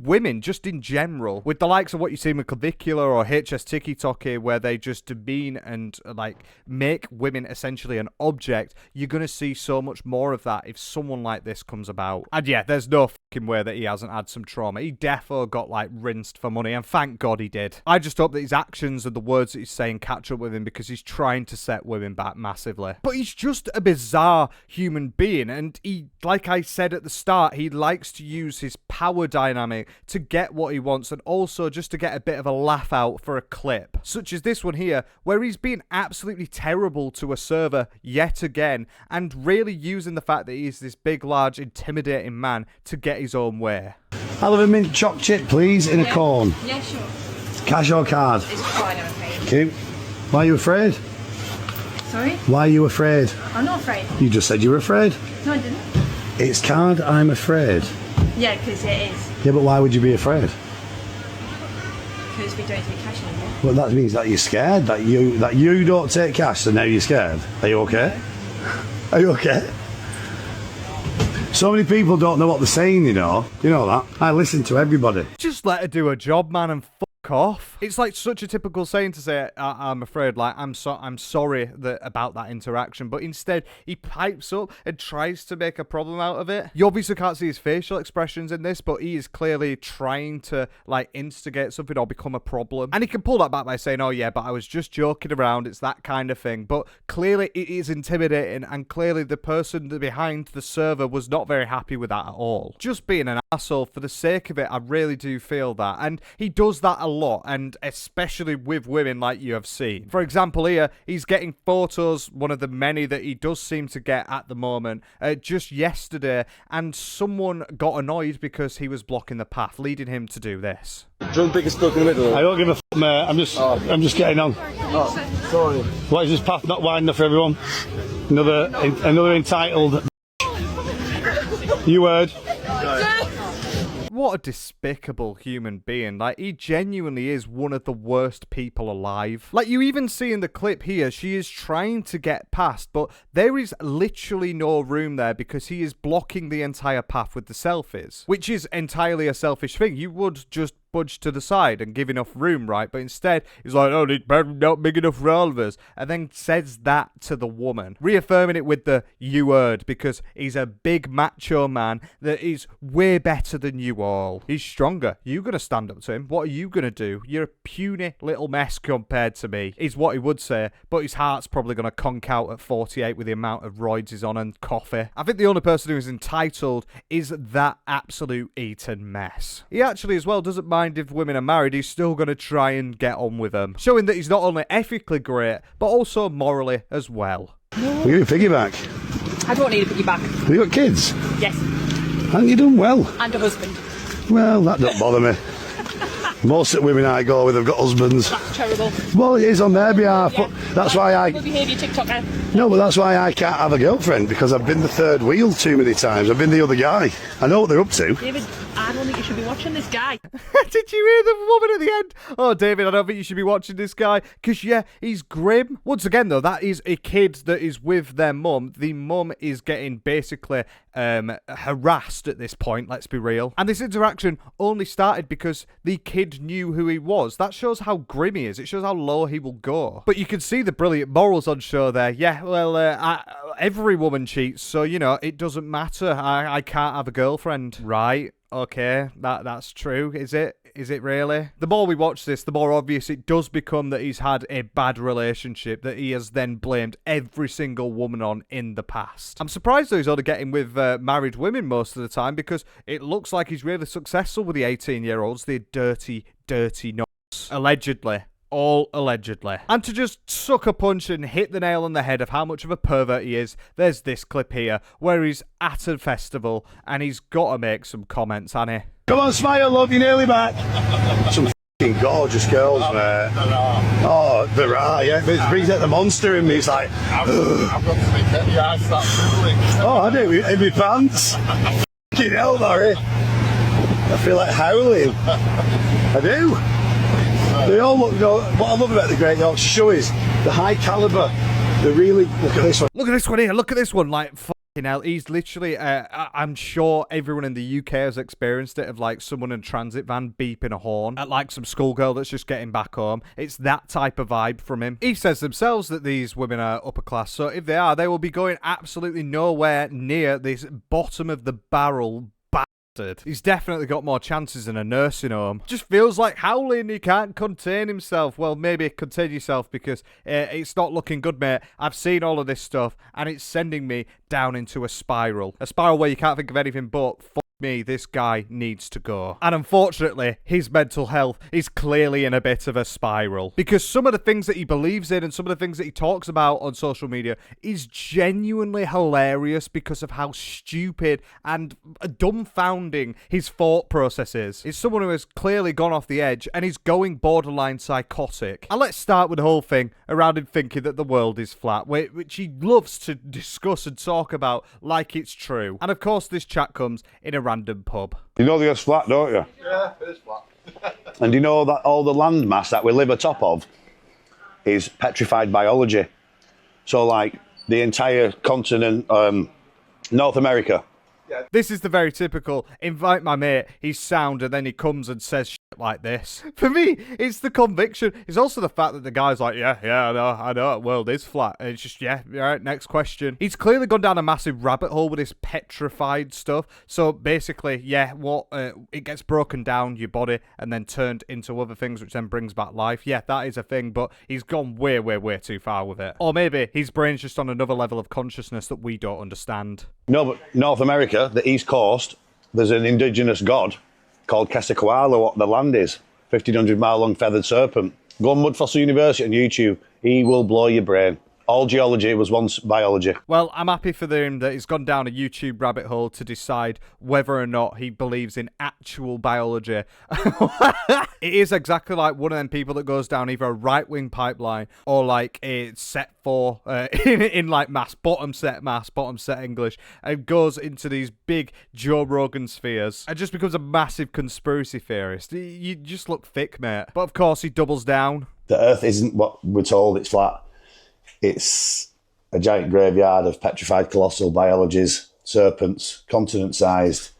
women just in general, with the likes of what you see with Clavicular or HS TikTok, where they just demean and like make women essentially an object. You're gonna see so much more of that if someone like this comes about. And yeah, there's no fucking way that he hasn't had some trauma. He defo got like rinsed for money, and thank God he did. I just hope that his actions and the words that he's saying catch up with him, because he's trying to set women back massively. But he's just a bizarre human being, and he, like I said at the start, he likes to use his power dynamic to get what he wants, and also just to get a bit of a laugh out for a clip, such as this one here, where he's being absolutely terrible to a server yet again, and really using the fact that he's this big, large, intimidating man to get his own way. I'll have a mint choc chip, please, in a cone. Yeah, sure. Cash or card? It's fine, I'm afraid. Thank you. Why are you afraid? Sorry? Why are you afraid? I'm not afraid. You just said you were afraid. No, I didn't. It's card, I'm afraid. Yeah, because it is. Yeah, but why would you be afraid? Because we don't take cash anymore. Well, that means that you're scared, that you don't take cash, so now you're scared. Are you okay? Are you okay? So many people don't know what they're saying, you know. You know that. I listen to everybody. Just let her do her job, man, and fuck off. It's like such a typical saying to say, I'm afraid, like, I'm sorry about that interaction, but instead he pipes up and tries to make a problem out of it. You obviously can't see his facial expressions in this, but he is clearly trying to like instigate something or become a problem, and he can pull that back by saying, oh yeah, but I was just joking around, it's that kind of thing. But clearly it is intimidating, and clearly the person behind the server was not very happy with that at all. Just being an asshole for the sake of it. I really do feel that, and he does that a lot, and especially with women, like you have seen. For example, here he's getting photos, one of the many that he does seem to get at the moment, just yesterday, and someone got annoyed because he was blocking the path, leading him to do this. Do you want to pick a stuck in the middle? I don't give a f***, mate. I'm just getting on. Oh, sorry. What is this path not wide enough for everyone? Another entitled. You heard. What a despicable human being. Like, he genuinely is one of the worst people alive. Like, you even see in the clip here, she is trying to get past, but there is literally no room there because he is blocking the entire path with the selfies, which is entirely a selfish thing. You would just budge to the side and give enough room, right? But instead, he's like, oh, it's not big enough for all of us, and then says that to the woman, reaffirming it with the you heard, because he's a big macho man that is way better than you all. He's stronger. You're gonna stand up to him. What are you gonna do? You're a puny little mess compared to me, is what he would say, but his heart's probably gonna conk out at 48 with the amount of roids he's on and coffee. I think the only person who is entitled is that absolute eaten mess. He actually as well doesn't mind if women are married. He's still going to try and get on with them, showing that he's not only ethically great, but also morally as well. We're going to piggyback. I don't need a piggyback. Have you got kids? Yes. Haven't you done well? And a husband. Well, that don't bother me. Most of the women I go with have got husbands. That's terrible. Well, it is on their behalf, Yeah. but that's why I... Good behaviour TikToker. No, but that's why I can't have a girlfriend, because I've been the third wheel too many times. I've been the other guy. I know what they're up to. David, I don't think you should be watching this guy. Did you hear the woman at the end? Oh, David, I don't think you should be watching this guy. Because, yeah, he's grim. Once again, though, that is a kid that is with their mum. The mum is getting basically harassed at this point, let's be real. And this interaction only started because the kid knew who he was. That shows how grim he is. It shows how low he will go. But you can see the brilliant morals on show there. Yeah, well, every woman cheats, so, you know, it doesn't matter. I can't have a girlfriend. Right. Okay, that's true, is it? Is it really? The more we watch this, the more obvious it does become that he's had a bad relationship that he has then blamed every single woman on in the past. I'm surprised though he's only getting with married women most of the time, because it looks like he's really successful with the 18-year-olds, the dirty, dirty nuts. Allegedly. All allegedly. And to just suck a punch and hit the nail on the head of how much of a pervert he is, there's this clip here where he's at a festival and he's got to make some comments, hasn't he? Come on, smile, love, you're nearly back. Some f***ing gorgeous girls, mate. Oh, there are, yeah. But it brings out the monster in me. It's like, I've got to make your eyes start tingling. oh, I do, in my pants. F***ing hell, Barry. I feel like howling. I do. They all look, you know, what I love about the Great Yorkshire Show is the high calibre. They really, look at this one. Look at this one here, look at this one, like, fucking hell, he's literally, I'm sure everyone in the UK has experienced it, of like someone in a transit van beeping a horn at like some schoolgirl that's just getting back home. It's that type of vibe from him. He says themselves that these women are upper class, so if they are, they will be going absolutely nowhere near this bottom of the barrel. He's definitely got more chances in a nursing home. Just feels like howling, he can't contain himself. Well, maybe contain yourself, because it's not looking good, mate. I've seen all of this stuff and it's sending me down into a spiral. A spiral where you can't think of anything but, fuck me, this guy needs to go. And unfortunately, his mental health is clearly in a bit of a spiral, because some of the things that he believes in and some of the things that he talks about on social media is genuinely hilarious because of how stupid and dumbfounding his thought process is. It's someone who has clearly gone off the edge and is going borderline psychotic. And let's start with the whole thing around him thinking that the world is flat, which he loves to discuss and talk about like it's true. And of course, this chat comes in a random pub. You know the Earth's flat, don't you? Yeah, it is flat. And you know that all the land mass that we live atop of is petrified biology. So, like, the entire continent, North America. Yeah. This is the very typical, invite my mate, he's sound, and then he comes and says shit like this. For me, it's the conviction. It's also the fact that the guy's like, yeah, I know, the world is flat. And it's just, yeah, all right, next question. He's clearly gone down a massive rabbit hole with this petrified stuff. So basically, yeah, it gets broken down, your body, and then turned into other things, which then brings back life. Yeah, that is a thing, but he's gone way, way, way too far with it. Or maybe his brain's just on another level of consciousness that we don't understand. No, but North America, the East Coast, there's an indigenous god called Quetzalcoatl, what the land is. 1,500 mile long feathered serpent. Go on Mud Fossil University on YouTube. He will blow your brain. All geology was once biology. Well, I'm happy for him that he's gone down a YouTube rabbit hole to decide whether or not he believes in actual biology. It is exactly like one of them people that goes down either a right-wing pipeline or like a set for in like bottom set English, and goes into these big Joe Rogan spheres and just becomes a massive conspiracy theorist. You just look thick, mate. But of course, he doubles down. The Earth isn't what we're told, it's flat. It's a giant graveyard of petrified colossal biologies, serpents, continent-sized.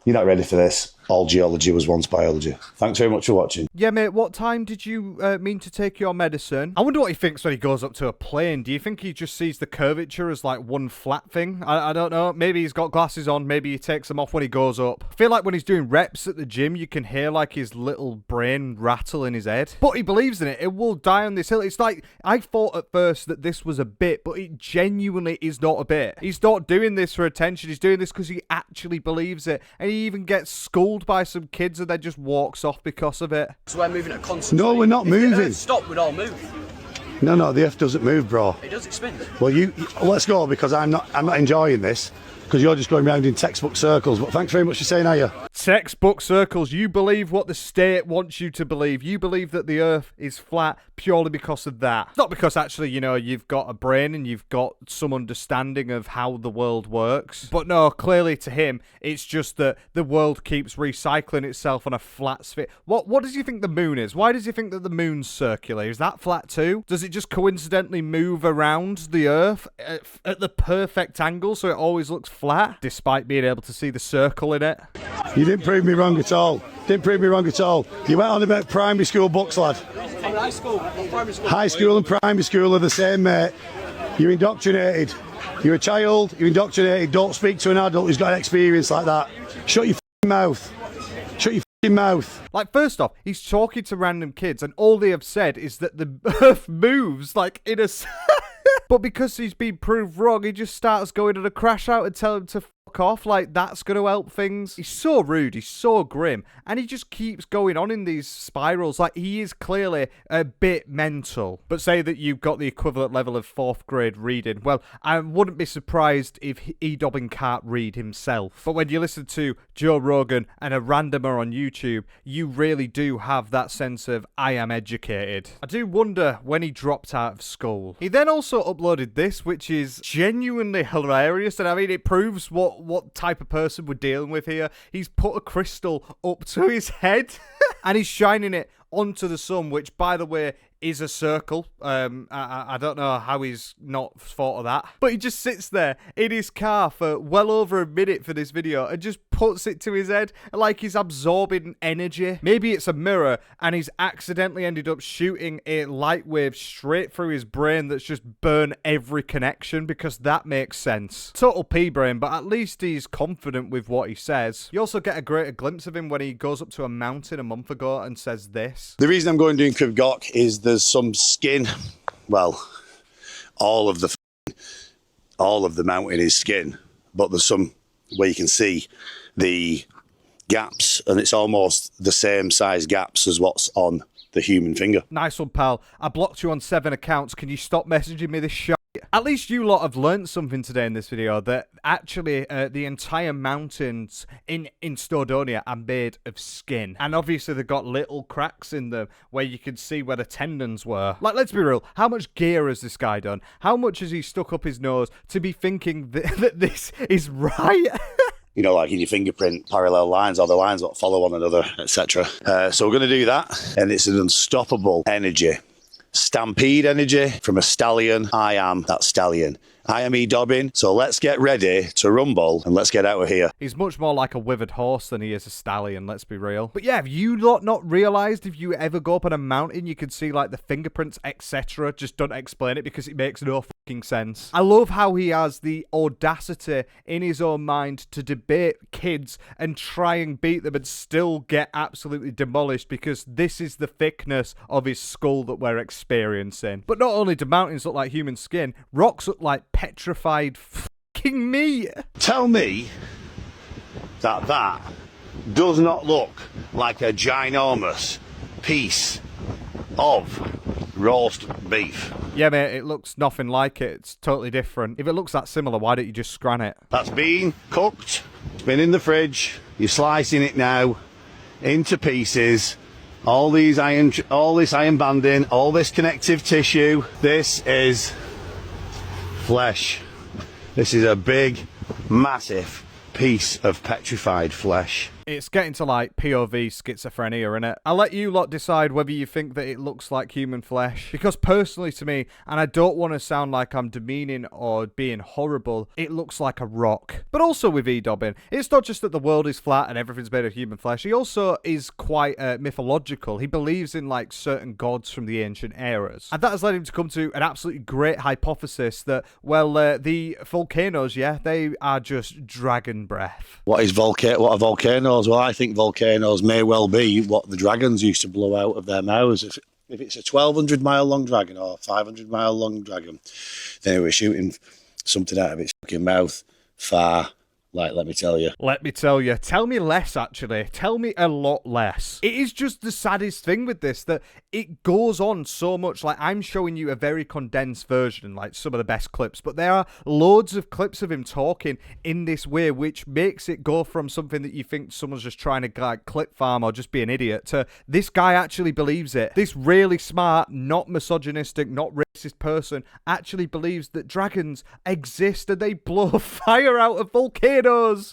You're not ready for this. All geology was once biology. Thanks very much for watching. Yeah, mate, what time did you mean to take your medicine? I wonder what he thinks when he goes up to a plane. Do you think he just sees the curvature as like one flat thing? I don't know. Maybe he's got glasses on. Maybe he takes them off when he goes up. I feel like when he's doing reps at the gym, you can hear like his little brain rattle in his head. But he believes in it. It will die on this hill. It's like, I thought at first that this was a bit, but it genuinely is not a bit. He's not doing this for attention. He's doing this because he actually believes it. And he even gets schooled by some kids and then just walks off because of it. So we're moving at constant No, speed. we're not moving. If the Earth stopped, we'd all move. No, the Earth doesn't move, bro. It does, it spins. Well, let's go, because I'm not enjoying this. because you're just going round in textbook circles. But thanks very much for saying hiya. Textbook circles. You believe what the state wants you to believe. You believe that the earth is flat purely because of that. Not because actually, you know, you've got a brain and you've got some understanding of how the world works. But no, clearly to him, it's just that the world keeps recycling itself on a flat sphere. What does he think the moon is? Why does he think that the moon's circular? Is that flat too? Does it just coincidentally move around the earth at the perfect angle so it always looks flat, despite being able to see the circle in it? You didn't prove me wrong at all. Didn't prove me wrong at all. You went on about primary school books, lad. I'm in high school, primary school. High school and primary school are the same, mate. You're indoctrinated. You're a child, you're indoctrinated. Don't speak to an adult who's got an experience like that. Shut your f***ing mouth. Shut your f***ing mouth. Like, first off, he's talking to random kids and all they have said is that the earth moves, like, in a... But because he's been proved wrong, he just starts going on a crash out and tell him to fuck off. Like, that's going to help things. He's so rude. He's so grim. And he just keeps going on in these spirals. Like, he is clearly a bit mental. But say that you've got the equivalent level of 4th grade reading. Well, I wouldn't be surprised if EDobbin can't read himself. But when you listen to Joe Rogan and a randomer on YouTube, you really do have that sense of, I am educated. I do wonder when he dropped out of school. He then also uploaded this, which is genuinely hilarious, and I mean, it proves what type of person we're dealing with here. He's put a crystal up to his head and he's shining it onto the sun, which, by the way, is a circle. I don't know how he's not thought of that. But he just sits there in his car for well over a minute for this video and just puts it to his head like he's absorbing energy. Maybe it's a mirror and he's accidentally ended up shooting a light wave straight through his brain that's just burned every connection, because that makes sense. Total pea-brain, but at least he's confident with what he says. You also get a greater glimpse of him when he goes up to a mountain a month ago and says this. The reason I'm going doing Crib Gok is there's some skin. Well, all of the mountain is skin, but there's some where you can see the gaps, and it's almost the same size gaps as what's on the human finger. Nice one, pal. I blocked you on 7 accounts. Can you stop messaging me this shit? At least you lot have learned something today in this video, that actually the entire mountains in Snowdonia are made of skin. And obviously they've got little cracks in them where you can see where the tendons were. Like, let's be real, how much gear has this guy done? How much has he stuck up his nose to be thinking that this is right? You know, like in your fingerprint, parallel lines, or the lines that follow one another, etc. So we're going to do that, and it's an unstoppable energy. Stampede energy from a stallion. I am that stallion. I am EDobbin, so let's get ready to rumble and let's get out of here. He's much more like a withered horse than he is a stallion, let's be real. But yeah, have you lot not realised if you ever go up on a mountain, you can see like the fingerprints, etc. Just don't explain it because it makes no fucking sense. I love how he has the audacity in his own mind to debate kids and try and beat them and still get absolutely demolished, because this is the thickness of his skull that we're experiencing. But not only do mountains look like human skin, rocks look like petrified fucking meat. Tell me that that does not look like a ginormous piece of roast beef. Yeah, mate, it looks nothing like it. It's totally different. If it looks that similar, why don't you just scran it? That's been cooked. It's been in the fridge. You're slicing it now into pieces. All this iron banding, all this connective tissue. This is flesh. This is a big, massive piece of petrified flesh. It's getting to like POV schizophrenia, innit? I'll let you lot decide whether you think that it looks like human flesh. Because personally to me, and I don't want to sound like I'm demeaning or being horrible, it looks like a rock. But also with EDobbin, it's not just that the world is flat and everything's made of human flesh. He also is quite mythological. He believes in like certain gods from the ancient eras. And that has led him to come to an absolutely great hypothesis that, well, the volcanoes, yeah, they are just dragon breath. What are volcanoes? Well, I think volcanoes may well be what the dragons used to blow out of their mouths. If it's a 1,200 mile long dragon or 500 mile long dragon, then it was shooting something out of its fucking mouth far Like, let me tell you. Let me tell you. Tell me less, actually. Tell me a lot less. It is just the saddest thing with this, that it goes on so much. Like, I'm showing you a very condensed version, like some of the best clips, but there are loads of clips of him talking in this way, which makes it go from something that you think someone's just trying to, like, clip farm or just be an idiot, to this guy actually believes it. This really smart, not misogynistic, not racist person actually believes that dragons exist and they blow fire out of volcanoes.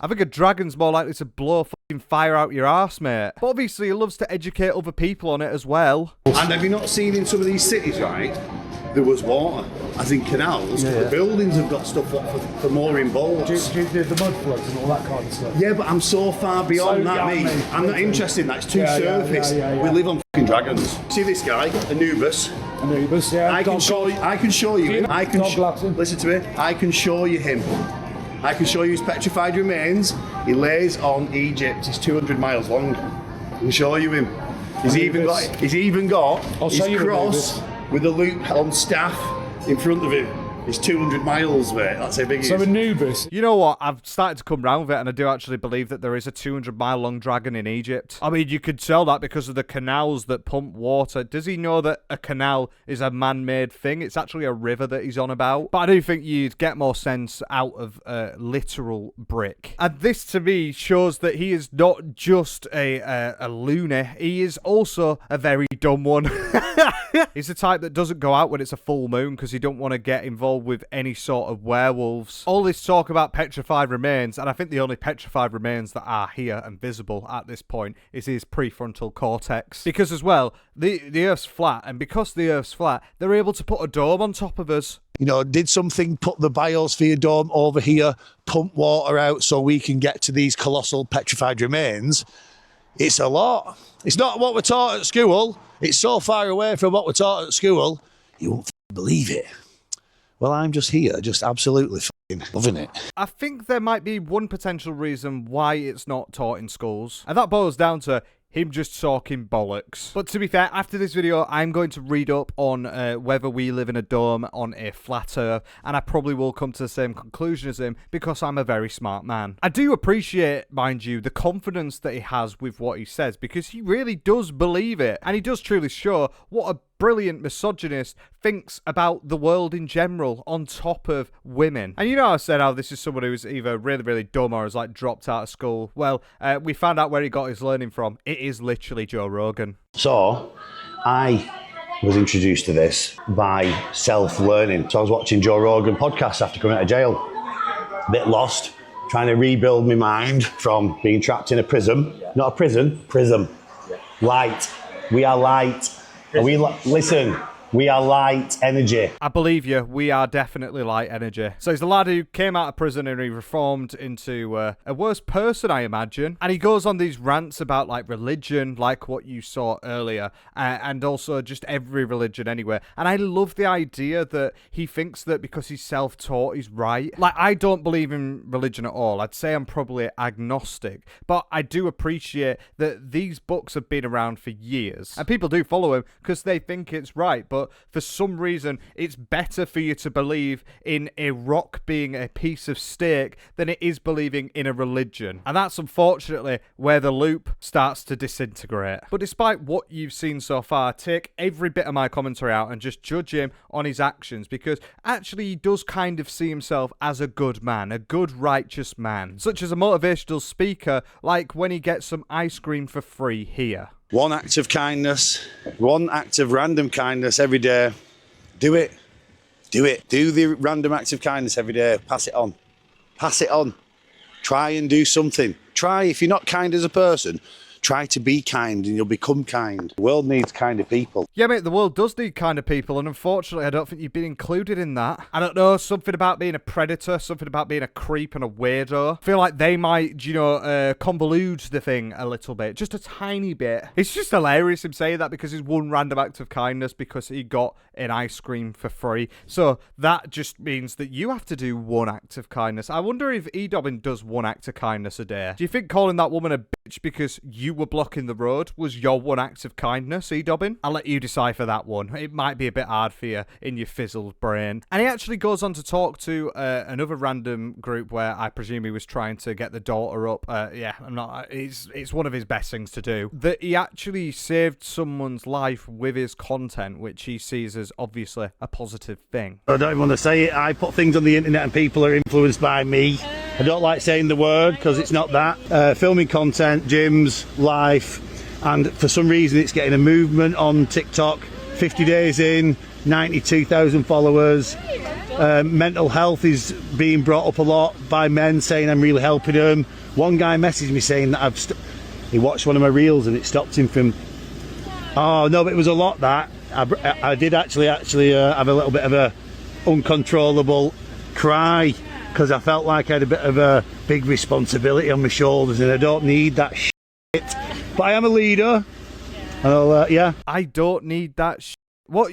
I think a dragon's more likely to blow fucking fire out your arse, mate. But obviously he loves to educate other people on it as well. And have you not seen in some of these cities, right, there was water, as in canals, but the buildings have got stuff for mooring boats. Do the mud floods and all that kind of stuff? Yeah, but I'm so far beyond that, mate. I'm not interested in that, it's too surface. We live on fucking dragons. See this guy, Anubis? Anubis, yeah. I can show you him. Listen to me. I can show you him. I can show you his petrified remains. He lays on Egypt. He's 200 miles long. I can show you him. He's even got his cross with a loop on staff in front of him. It's 200 miles, mate. That's how big it is. So Anubis. You know what? I've started to come round with it, and I do actually believe that there is a 200-mile-long dragon in Egypt. I mean, you could tell that because of the canals that pump water. Does he know that a canal is a man-made thing? It's actually a river that he's on about. But I do think you'd get more sense out of a literal brick. And this, to me, shows that he is not just a loony. He is also a very dumb one. He's the type that doesn't go out when it's a full moon because he don't want to get involved with any sort of werewolves. All this talk about petrified remains, and I think the only petrified remains that are here and visible at this point is his prefrontal cortex. Because as well, the Earth's flat, and because the Earth's flat, they're able to put a dome on top of us. You know, did something put the biosphere dome over here, pump water out so we can get to these colossal petrified remains? It's a lot. It's not what we're taught at school. It's so far away from what we're taught at school, you won't believe it. Well, I'm just here, just absolutely loving it. I think there might be one potential reason why it's not taught in schools, and that boils down to him just talking bollocks. But to be fair, after this video, I'm going to read up on whether we live in a dome on a flat Earth, and I probably will come to the same conclusion as him because I'm a very smart man. I do appreciate, mind you, the confidence that he has with what he says, because he really does believe it, and he does truly show what a brilliant misogynist thinks about the world in general on top of women. And you know, I said how this is someone who's either really, really dumb or has like dropped out of school. Well, we found out where he got his learning from. It is literally Joe Rogan. So, I was introduced to this by self-learning. So I was watching Joe Rogan podcasts after coming out of jail. A bit lost, trying to rebuild my mind from being trapped in a prism. Not a prison, prism. Light. We are light. And listen, we are light energy. I believe you. We are definitely light energy. So he's a lad who came out of prison and he reformed into a worse person, I imagine. And he goes on these rants about like religion, like what you saw earlier, and also just every religion anyway. And I love the idea that he thinks that because he's self-taught, he's right. Like, I don't believe in religion at all. I'd say I'm probably agnostic, but I do appreciate that these books have been around for years, and people do follow him because they think it's right. But for some reason, it's better for you to believe in a rock being a piece of steak than it is believing in a religion. And that's unfortunately where the loop starts to disintegrate. But despite what you've seen so far, take every bit of my commentary out and just judge him on his actions, because actually he does kind of see himself as a good man, a good righteous man, such as a motivational speaker, like when he gets some ice cream for free here. One act of kindness, one act of random kindness every day. Do it. Do it. Do the random act of kindness every day. Pass it on. Pass it on. Try and do something. Try, if you're not kind as a person, try to be kind and you'll become kind. The world needs kind of people. Yeah, mate, the world does need kind of people, and unfortunately, I don't think you've been included in that. I don't know, something about being a predator, something about being a creep and a weirdo. I feel like they might, you know, convolute the thing a little bit, just a tiny bit. It's just hilarious him saying that because it's one random act of kindness because he got an ice cream for free. So that just means that you have to do one act of kindness. I wonder if EDobbin does one act of kindness a day. Do you think calling that woman a bitch because you you were blocking the road was your one act of kindness, EDobbin? I'll let you decipher that one. It might be a bit hard for you in your fizzled brain. And he actually goes on to talk to another random group where I presume he was trying to get the daughter up. Yeah, I'm not. It's one of his best things to do. That he actually saved someone's life with his content, which he sees as obviously a positive thing. I don't even want to say it. I put things on the internet and people are influenced by me. I don't like saying the word because it's not that. Filming content, gyms, life, and for some reason it's getting a movement on TikTok. 50 days in, 92,000 followers. Mental health is being brought up a lot by men saying I'm really helping them. One guy messaged me saying that he watched one of my reels and it stopped him from... Oh no, but it was a lot that. I did actually have a little bit of a uncontrollable cry because I felt like I had a bit of a big responsibility on my shoulders and I don't need that shit. But I am a leader. And yeah. I don't need that shit. What?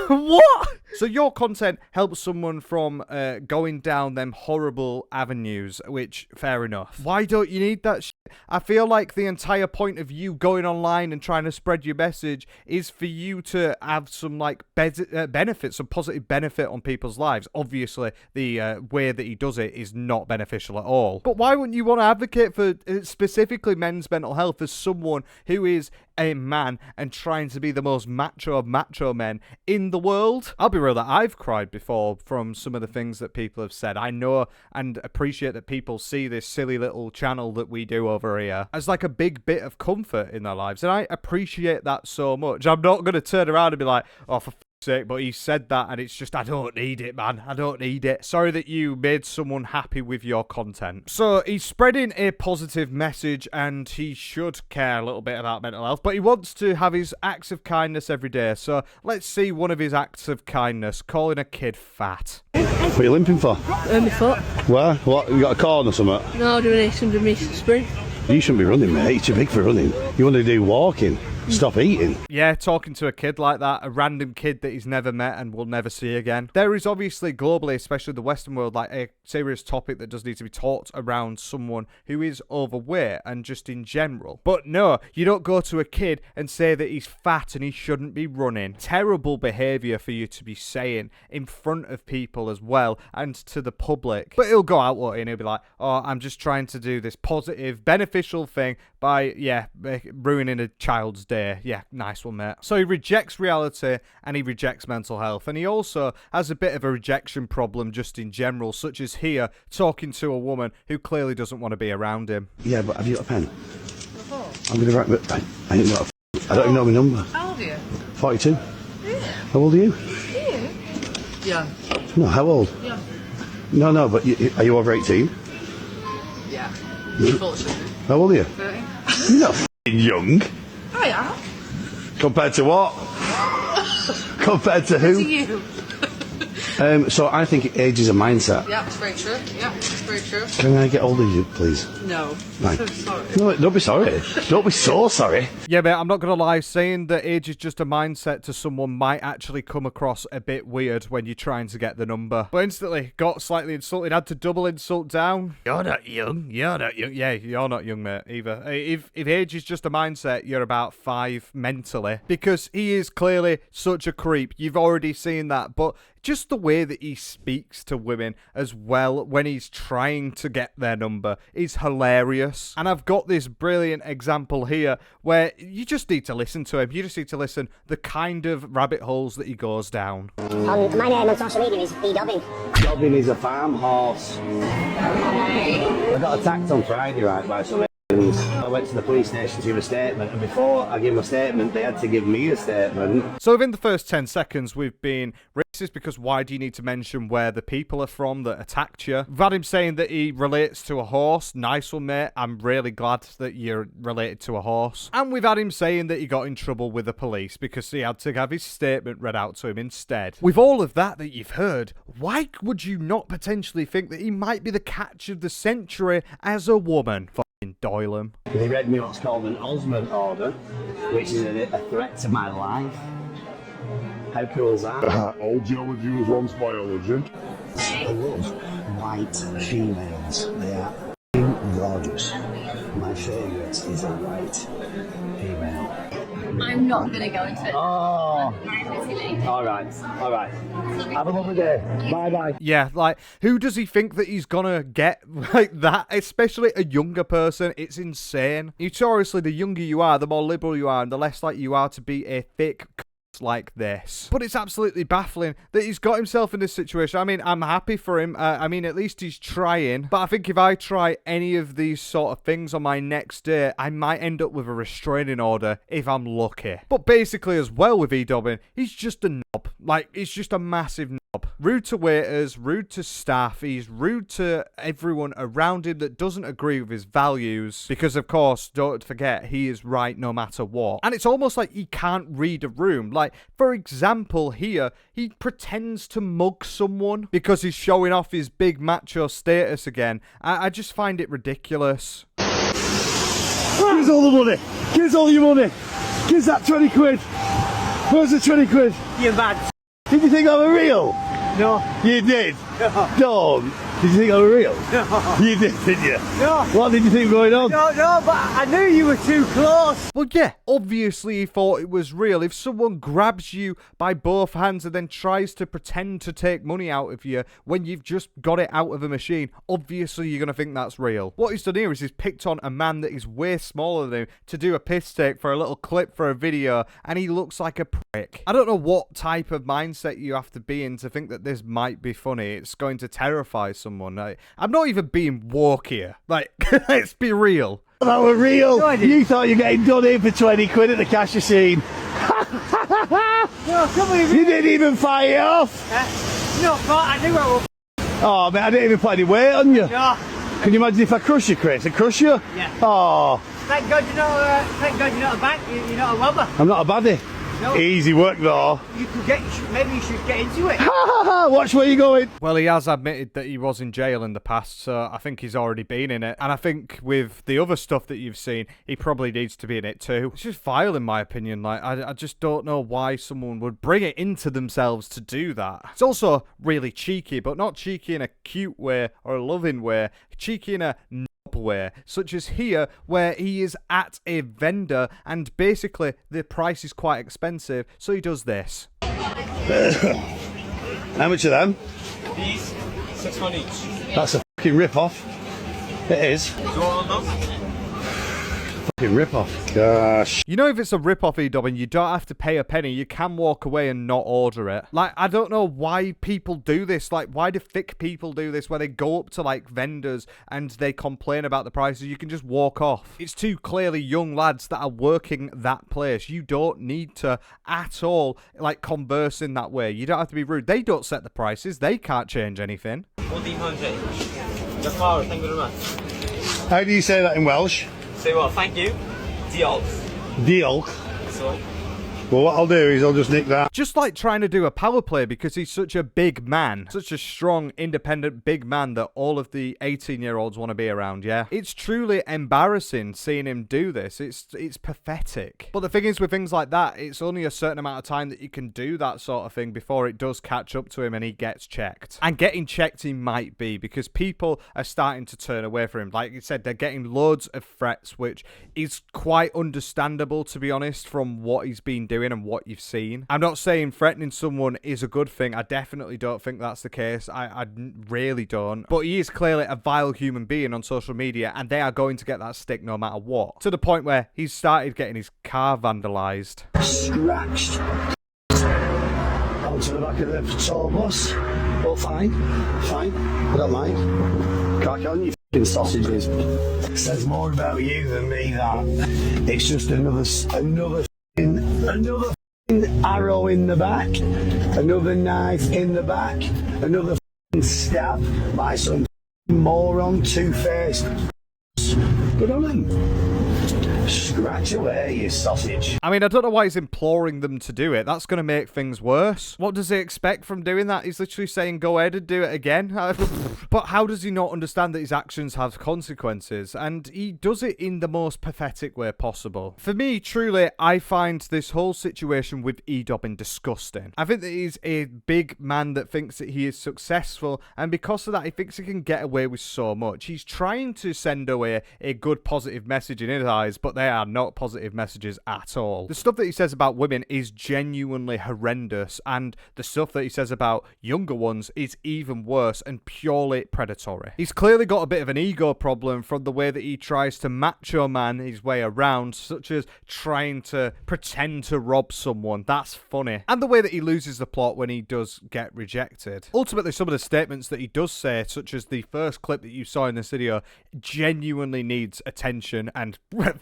What? So your content helps someone from going down them horrible avenues, which, fair enough. Why don't you need that shit? I feel like the entire point of you going online and trying to spread your message is for you to have some, like, benefits, some positive benefit on people's lives. Obviously, the way that he does it is not beneficial at all. But why wouldn't you want to advocate for specifically men's mental health as someone who is a man and trying to be the most macho of macho men in the world? I'll be real that I've cried before from some of the things that people have said. I know and appreciate that people see this silly little channel that we do over here as like a big bit of comfort in their lives, and I appreciate that so much. I'm not going to turn around and be like, oh, for sake, but he said that and it's just, I don't need it, man. I don't need it. Sorry that you made someone happy with your content. So he's spreading a positive message and he should care a little bit about mental health, but he wants to have his acts of kindness every day. So let's see one of his acts of kindness, calling a kid fat. What are you limping for? My foot. Where? What? You got a corn or something? No, doing 800 metre sprint. You shouldn't be running, mate. You're too big for running. You want to do walking. Stop eating. Yeah, talking to a kid like that, a random kid that he's never met and will never see again. There is obviously globally, especially the Western world, like a serious topic that does need to be taught around someone who is overweight and just in general. But no, you don't go to a kid and say that he's fat and he shouldn't be running. Terrible behaviour for you to be saying in front of people as well and to the public. But he'll go out and he'll be like, oh, I'm just trying to do this positive, beneficial thing by, yeah, ruining a child's day. Yeah, nice one, mate. So he rejects reality and he rejects mental health. And he also has a bit of a rejection problem just in general, such as here, talking to a woman who clearly doesn't want to be around him. Yeah, but have you got a pen? I'm going to write, but I ain't got I don't even know my number. How old are you? 42. Yeah. How old are you? Yeah. No, how old? Yeah. No, but are you over 18? Yeah. Unfortunately. How old are you? 30. You're not f***ing young. I am. Compared to what? Compared to who? To you. So I think age is a mindset. Yeah, it's very true. Yeah, it's very true. Can I get older, you, please? No. Right. I'm sorry. No, don't be sorry. Don't be so sorry. Yeah, mate, I'm not going to lie. Saying that age is just a mindset to someone might actually come across a bit weird when you're trying to get the number. But instantly got slightly insulted, had to double insult down. You're not young. You're not young. Yeah, you're not young, mate, either. If age is just a mindset, you're about 5 mentally. Because he is clearly such a creep. You've already seen that. But just the way that he speaks to women as well when he's trying to get their number is hilarious. And I've got this brilliant example here where you just need to listen to him. You just need to listen the kind of rabbit holes that he goes down. My name on social media is EDobbin. Dobbin is a farm horse. I got attacked on Friday, right, by some I went to the police station to give a statement, and before I gave my statement, they had to give me a statement. So within the first 10 seconds, we've been racist because why do you need to mention where the people are from that attacked you? We've had him saying that he relates to a horse. Nice one, mate. I'm really glad that you're related to a horse. And we've had him saying that he got in trouble with the police because he had to have his statement read out to him instead. With all of that you've heard, why would you not potentially think that he might be the catch of the century as a woman? Doyle him. They read me what's called an Osmond order, which is a threat to my life. How cool is that? All geology was once biology. I love white females. They are gorgeous. My favourite is a white female. I'm not going to go into it. Oh. All right. Have a lovely day. Bye-bye. Yeah, like, who does he think that he's gonna get like that? Especially a younger person. It's insane. Notoriously, the younger you are, the more liberal you are, and the less likely you are to be a thick like this. But it's absolutely baffling that he's got himself in this situation. I mean, I'm happy for him. I mean, at least he's trying. But I think if I try any of these sort of things on my next day, I might end up with a restraining order if I'm lucky. But basically as well with EDobbin, he's just a knob. Like, he's just a massive knob. Rude to waiters, rude to staff. He's rude to everyone around him that doesn't agree with his values. Because, of course, don't forget, he is right no matter what. And it's almost like he can't read a room. Like, for example, here, he pretends to mug someone because he's showing off his big macho status again. I just find it ridiculous. Give us all the money. Give us all your money. Give us that 20 quid. Where's the 20 quid? You're bad. Did you think I was real? No. You did? No. Don't. Did you think I was real? No. You did, didn't you? No. What did you think was going on? No, but I knew you were too close. Well, yeah, obviously he thought it was real. If someone grabs you by both hands and then tries to pretend to take money out of you when you've just got it out of a machine, obviously you're going to think that's real. What he's done here is he's picked on a man that is way smaller than him to do a piss take for a little clip for a video, and he looks like a prick. I don't know what type of mindset you have to be in to think that this might be funny. It's going to terrify someone. I'm not even being woke here. Like, let's be real. That was real. No, I didn't. You thought you were getting done in for 20 quid at the cash machine. No, come on. You didn't even fire it off. No, but I knew I was. Oh, man, I didn't even put any weight on you. No. Can you imagine if I crush you, Chris? I crush you? Yeah. Oh, Thank God you're not a bank. You're not a robber. I'm not a baddie. No. Easy work, though. You could maybe you should get into it. Watch where you're going. Well, he has admitted that he was in jail in the past, so I think he's already been in it. And I think with the other stuff that you've seen, he probably needs to be in it too. It's just vile in my opinion. Like, I just don't know why someone would bring it into themselves to do that. It's also really cheeky, but not cheeky in a cute way or a loving way. Cheeky in a way, such as here where he is at a vendor and basically the price is quite expensive, so he does this. How much are them? These, 6 on each. That's a fucking rip-off. It is. Do you want one of those? Fucking rip-off. Gosh. You know, if it's a rip-off EDobbin, you don't have to pay a penny. You can walk away and not order it. Like, I don't know why people do this. Like, why do thick people do this where they go up to, like, vendors and they complain about the prices? You can just walk off. It's two clearly young lads that are working that place. You don't need to at all, like, converse in that way. You don't have to be rude. They don't set the prices. They can't change anything. 1400. Just power, thank you very much. How do you say that in Welsh? Say what? Thank you. Diolch. Diolch. So. Well, what I'll do is I'll just nick that. Just like trying to do a power play because he's such a big man. Such a strong, independent, big man that all of the 18-year-olds want to be around, yeah? It's truly embarrassing seeing him do this. It's pathetic. But the thing is with things like that, it's only a certain amount of time that you can do that sort of thing before it does catch up to him and he gets checked. And getting checked he might be because people are starting to turn away from him. Like you said, they're getting loads of threats, which is quite understandable, to be honest, from what he's been doing and what you've seen. I'm not saying threatening someone is a good thing. I definitely don't think that's the case. I really don't. But he is clearly a vile human being on social media and they are going to get that stick no matter what. To the point where he's started getting his car vandalised. Scratched. Onto the back of the tour bus. Well, fine. Fine. I don't mind. Crack on, you f***ing sausages. Says more about you than me, that. It's just another arrow in the back, another knife in the back, another stab by some moron two-faced. Good on him. Scratch away, you sausage. I mean, I don't know why he's imploring them to do it. That's going to make things worse. What does he expect from doing that? He's literally saying, go ahead and do it again. But how does he not understand that his actions have consequences? And he does it in the most pathetic way possible. For me, truly, I find this whole situation with EDobbin disgusting. I think that he's a big man that thinks that he is successful, and because of that, he thinks he can get away with so much. He's trying to send away a good, positive message in his eyes, but they are not positive messages at all. The stuff that he says about women is genuinely horrendous, and the stuff that he says about younger ones is even worse and purely predatory. He's clearly got a bit of an ego problem from the way that he tries to macho man his way around, such as trying to pretend to rob someone. That's funny. And the way that he loses the plot when he does get rejected. Ultimately, some of the statements that he does say, such as the first clip that you saw in this video, genuinely needs attention and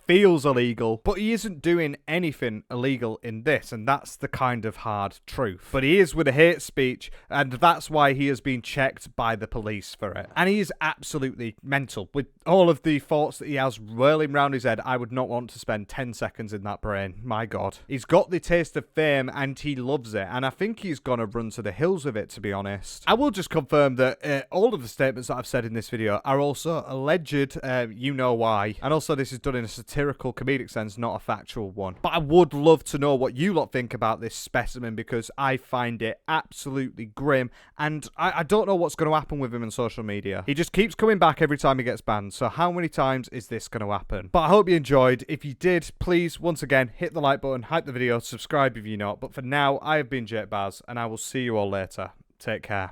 feels illegal, but he isn't doing anything illegal in this, and that's the kind of hard truth. But he is with a hate speech, and that's why he has been checked by the police for it. And he is absolutely mental. With all of the thoughts that he has whirling around his head, I would not want to spend 10 seconds in that brain. My God. He's got the taste of fame, and he loves it, and I think he's gonna run to the hills with it, to be honest. I will just confirm that all of the statements that I've said in this video are also alleged, you know why. And also, this is done in a satirical, comedic sense, not a factual one. But I would love to know what you lot think about this specimen, because I find it absolutely grim, and I don't know what's going to happen with him on social media. He just keeps coming back every time he gets banned, so how many times is this going to happen? But I hope you enjoyed. If you did, please, once again, hit the like button, hype the video, subscribe if you're not. But for now, I have been Jake Baz, and I will see you all later. Take care.